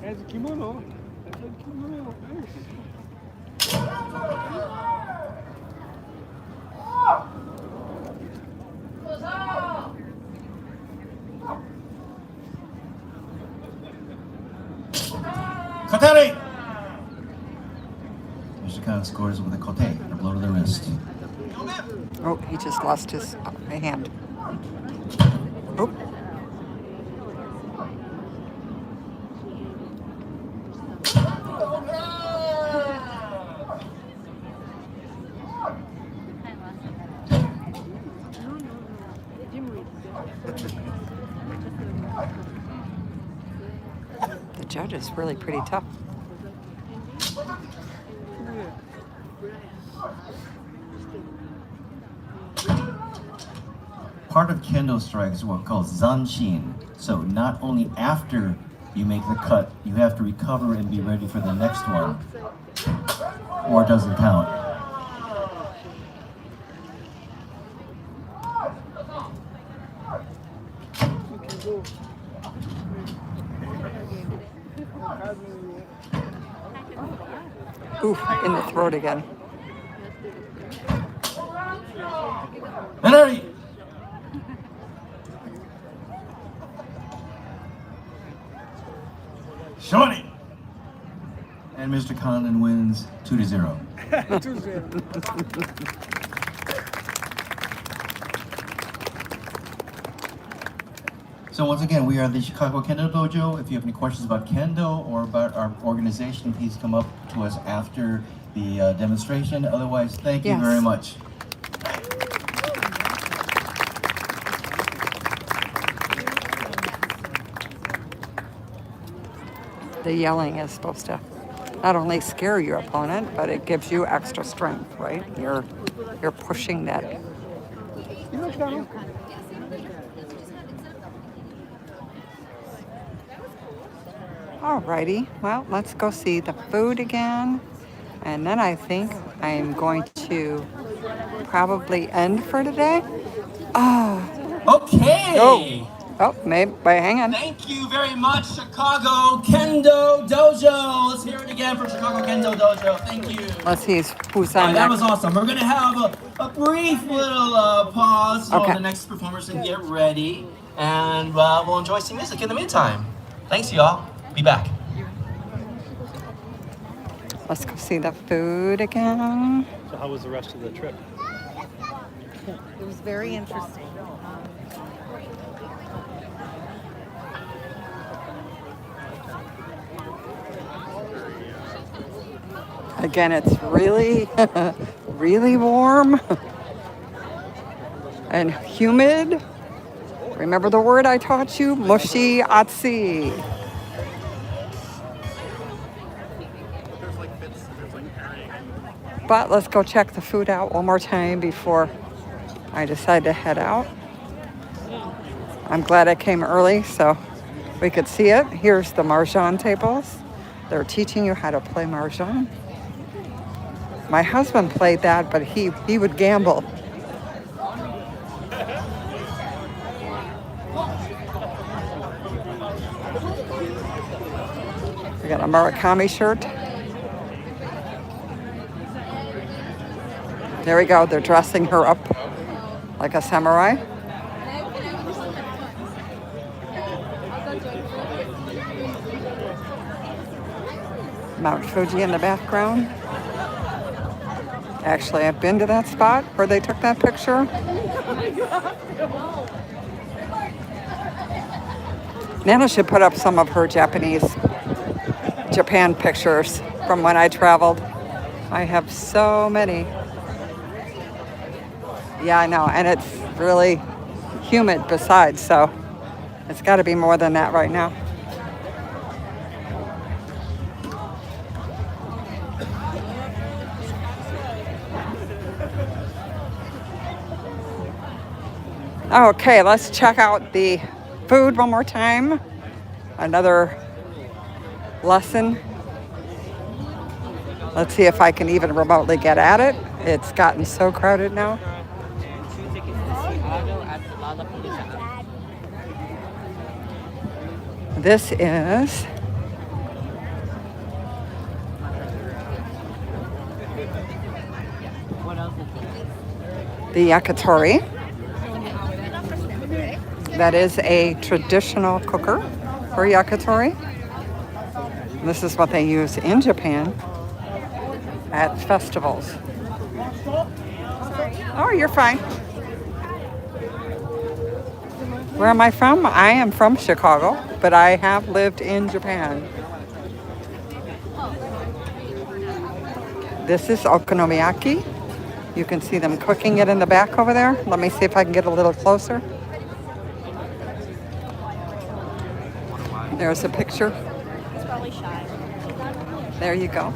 That's a kimono. That's a kimono. Kote! Mr. Khan scores with a kote, a blow to the wrist. Oh, he just lost his hand. Oh. The judge is really pretty tough. Part of kendo strikes is what called zanshin. So not only after you make the cut, you have to recover and be ready for the next one, or it doesn't count. Ooh, in the throat again. Henry! Shorty! And Mr. Condon wins 2-0. 2-0. So once again, we are the Chicago Kendo Dojo. If you have any questions about Kendo or about our organization, please come up to us after the demonstration. Otherwise, thank you very much. The yelling is supposed to not only scare your opponent, but it gives you extra strength, right? You're pushing that. Alrighty, well, let's go see the food again. And then I think I'm going to probably end for today. Okay. Oh, maybe, wait, hang on. Thank you very much, Chicago Kendo Dojo. Let's hear it again for Chicago Kendo Dojo. Thank you. Let's see who's All on right, that next. was awesome. We're going to have a brief little pause so Okay. the next performers can get ready. And we'll enjoy some music in the meantime. Thanks, y'all. Be back. Let's go see the food again. So how was the rest of the trip? It was very interesting. Again, it's really, really warm and humid. Remember the word I taught you? Mushi atsi. But let's go check the food out one more time before I decide to head out. I'm glad I came early so we could see it. Here's the Mahjong tables. They're teaching you how to play Mahjong. My husband played that, but he would gamble. We got a Murakami shirt. There we go. They're dressing her up like a samurai. Mount Fuji in the background. Actually, I've been to that spot where they took that picture. Nana should put up some of her Japan pictures from when I traveled. I have so many. Yeah, I know, and it's really humid besides, so it's got to be more than that right now. Okay, let's check out the food one more time. Another lesson. Let's see if I can even remotely get at it. It's gotten so crowded now. This is the yakitori. That is a traditional cooker for yakitori. This is what they use in Japan at festivals. Oh, you're fine. Where am I from? I am from Chicago, but I have lived in Japan. This is okonomiyaki. You can see them cooking it in the back over there. Let me see if I can get a little closer. There's a picture. It's probably shy. There you go.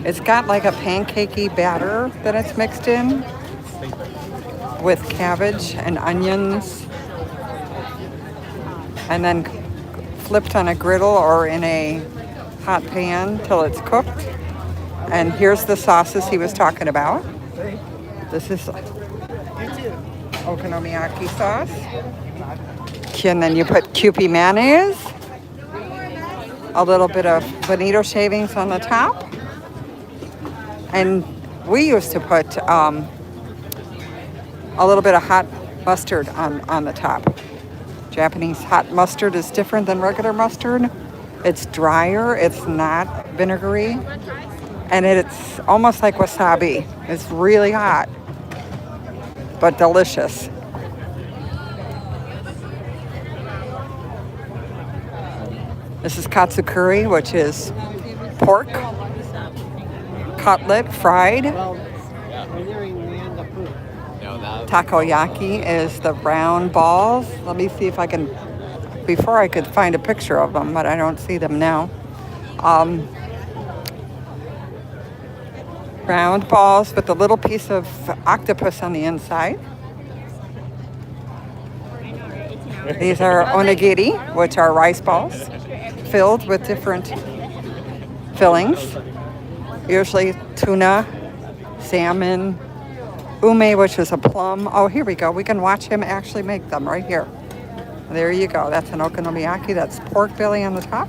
It's got like a pancakey batter that it's mixed in with cabbage and onions, and then flipped on a griddle or in a hot pan till it's cooked. And here's the sauces he was talking about. This is okonomiyaki sauce. And then you put Kewpie mayonnaise, a little bit of bonito shavings on the top. And we used to put a little bit of hot mustard on the top. Japanese hot mustard is different than regular mustard. It's drier, it's not vinegary, and it's almost like wasabi. It's really hot, but delicious. This is katsukuri, which is pork cutlet fried. Takoyaki is the round balls. Let me see if I can, before I could find a picture of them, but I don't see them now. Round balls with a little piece of octopus on the inside. These are onigiri, which are rice balls filled with different fillings, usually tuna, salmon, ume, which is a plum. Oh, here we go. We can watch him actually make them right here. There you go. That's an okonomiyaki. That's pork belly on the top.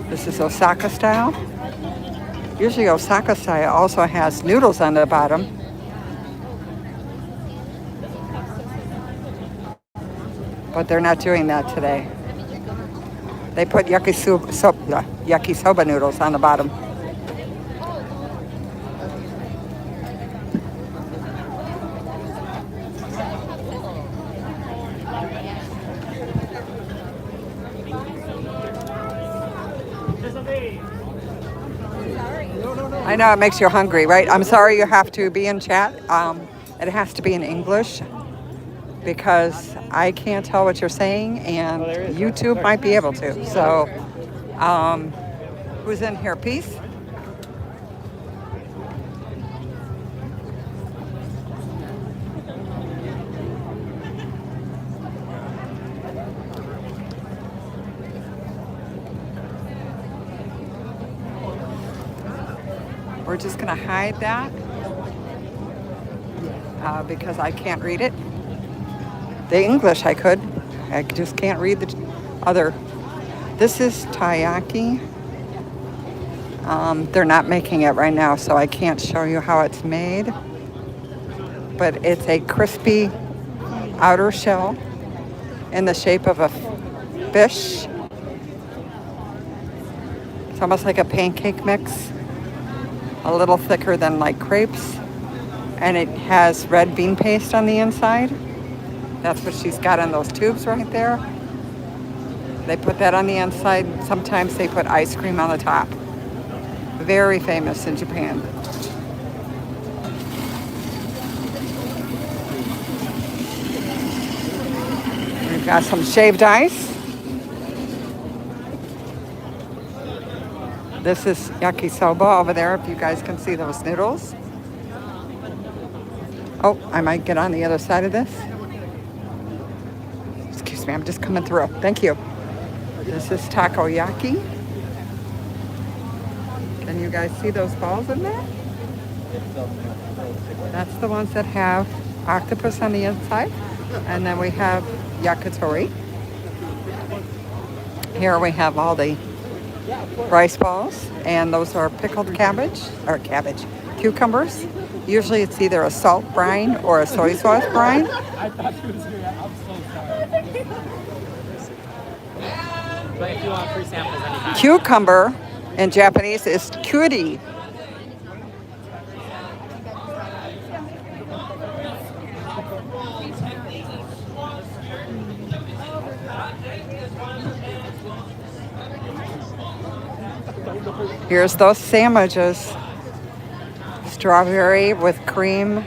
This is Osaka style. Usually Osaka style also has noodles on the bottom. But they're not doing that today. They put yakisoba noodles on the bottom. I know it makes you hungry, right? I'm sorry you have to be in chat. It has to be in English because I can't tell what you're saying, and YouTube might be able to. So, who's in here? Peace? We're just going to hide that because I can't read it. The English I could. I just can't read the other. This is taiyaki. They're not making it right now, so I can't show you how it's made. But it's a crispy outer shell in the shape of a fish. It's almost like a pancake mix, a little thicker than like crepes, and it has red bean paste on the inside. That's what she's got on those tubes right there. They put that on the inside. Sometimes they put ice cream on the top. Very famous in Japan. We've got some shaved ice. This is yakisoba over there, if you guys can see those noodles. Oh, I might get on the other side of this. Excuse me, I'm just coming through. Thank you. This is takoyaki. Can you guys see those balls in there? That's the ones that have octopus on the inside. And then we have yakitori. Here we have all the rice balls, and those are pickled cucumbers. Usually it's either a salt brine or a soy sauce brine. But if you want free samples, anytime. Cucumber in Japanese is kuri. Here's those sandwiches. Strawberry with cream.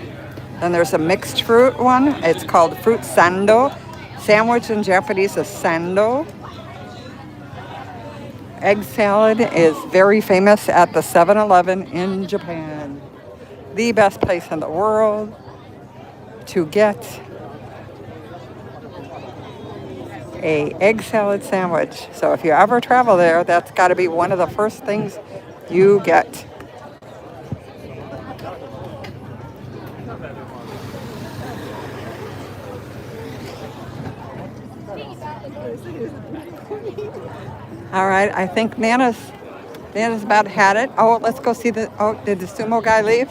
Then there's a mixed fruit one. It's called fruit sando. Sandwich in Japanese is sando. Egg salad is very famous at the 7-Eleven in Japan. The best place in the world to get a egg salad sandwich. So if you ever travel there, that's got to be one of the first things you get. All right, I think Nana's about had it. Oh, let's go see did the sumo guy leave?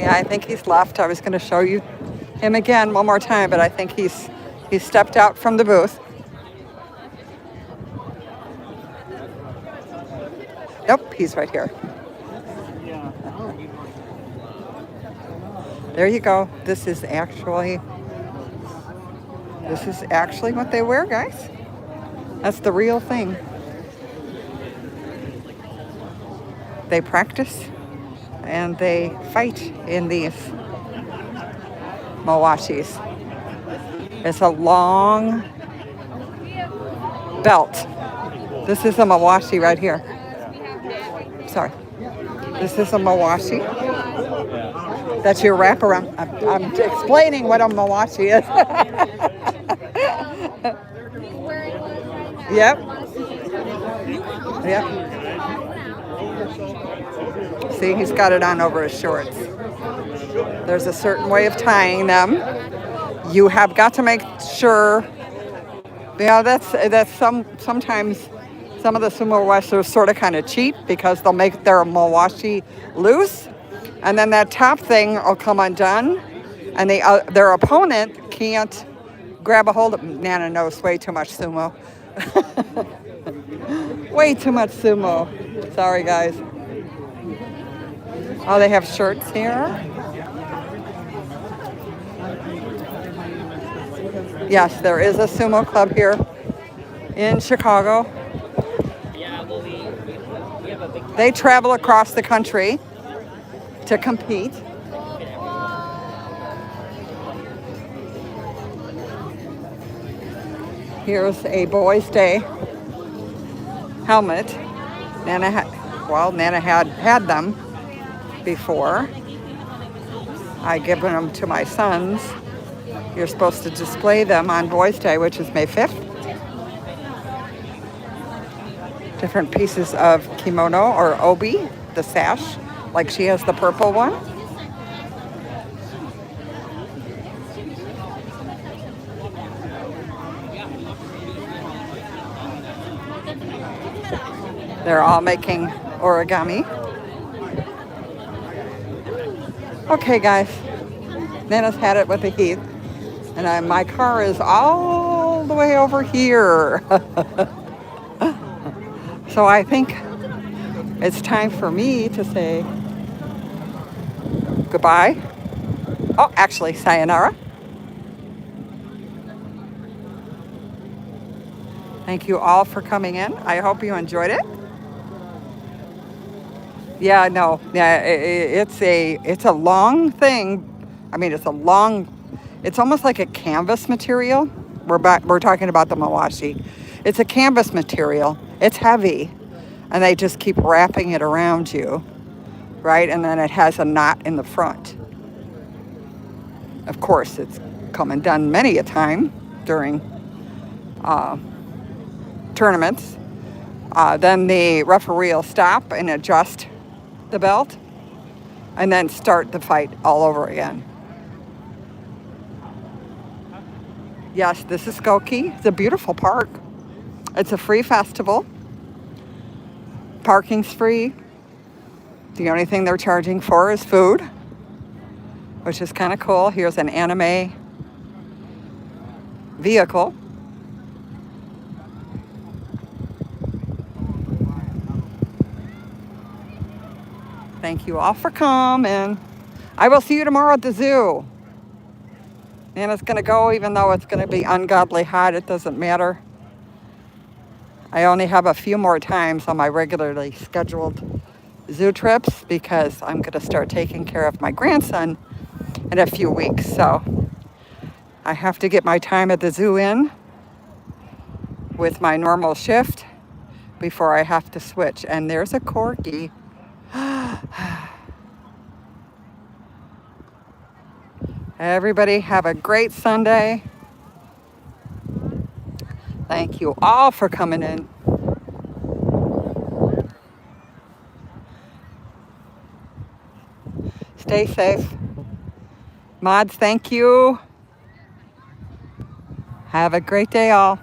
Yeah, I think he's left. I was going to show you him again one more time, but I think he's stepped out from the booth. Nope, he's right here. There you go. This is actually what they wear, guys. That's the real thing. They practice and they fight in these mawashis. It's a long belt. This is a mawashi right here. Sorry. This is a mawashi. That's your wraparound. I'm explaining what a mawashi is. Yep. Yep. See, he's got it on over his shorts. There's a certain way of tying them. You have got to make sure. Yeah, that's sometimes some of the sumo wrestlers sort of kind of cheat because they'll make their mawashi loose, and then that top thing will come undone, and their opponent can't grab a hold of. Nana knows way too much sumo. Way too much sumo. Sorry, guys. Oh, they have shirts here. Yes, there is a sumo club here in Chicago. They travel across the country to compete. Here's a Boys' Day helmet. Nana had them before. I given them to my sons. You're supposed to display them on Boys' Day, which is May 5th. Different pieces of kimono or obi, the sash, like she has the purple one. They're all making origami. Okay, guys. Nana's had it with the heat. And my car is all the way over here. So I think it's time for me to say goodbye. Oh, actually, sayonara. Thank you all for coming in. I hope you enjoyed it. Yeah, no, yeah, it's a long thing. I mean, it's almost like a canvas material. We're talking about the mawashi. It's a canvas material. It's heavy, and they just keep wrapping it around you, right? And then it has a knot in the front. Of course, it's come and done many a time during tournaments. Then the referee will stop and adjust the belt and then start the fight all over again. Yes, this is Skokie. It's a beautiful park. It's a free festival. Parking's free. The only thing they're charging for is food, which is kind of cool. Here's an anime vehicle. Thank you all for coming. I will see you tomorrow at the zoo. And it's going to go, even though it's going to be ungodly hot, it doesn't matter. I only have a few more times on my regularly scheduled zoo trips because I'm going to start taking care of my grandson in a few weeks. So I have to get my time at the zoo in with my normal shift before I have to switch. And there's a corgi. Everybody have a great Sunday. Thank you all for coming in. Stay safe. Mods, thank you. Have a great day all.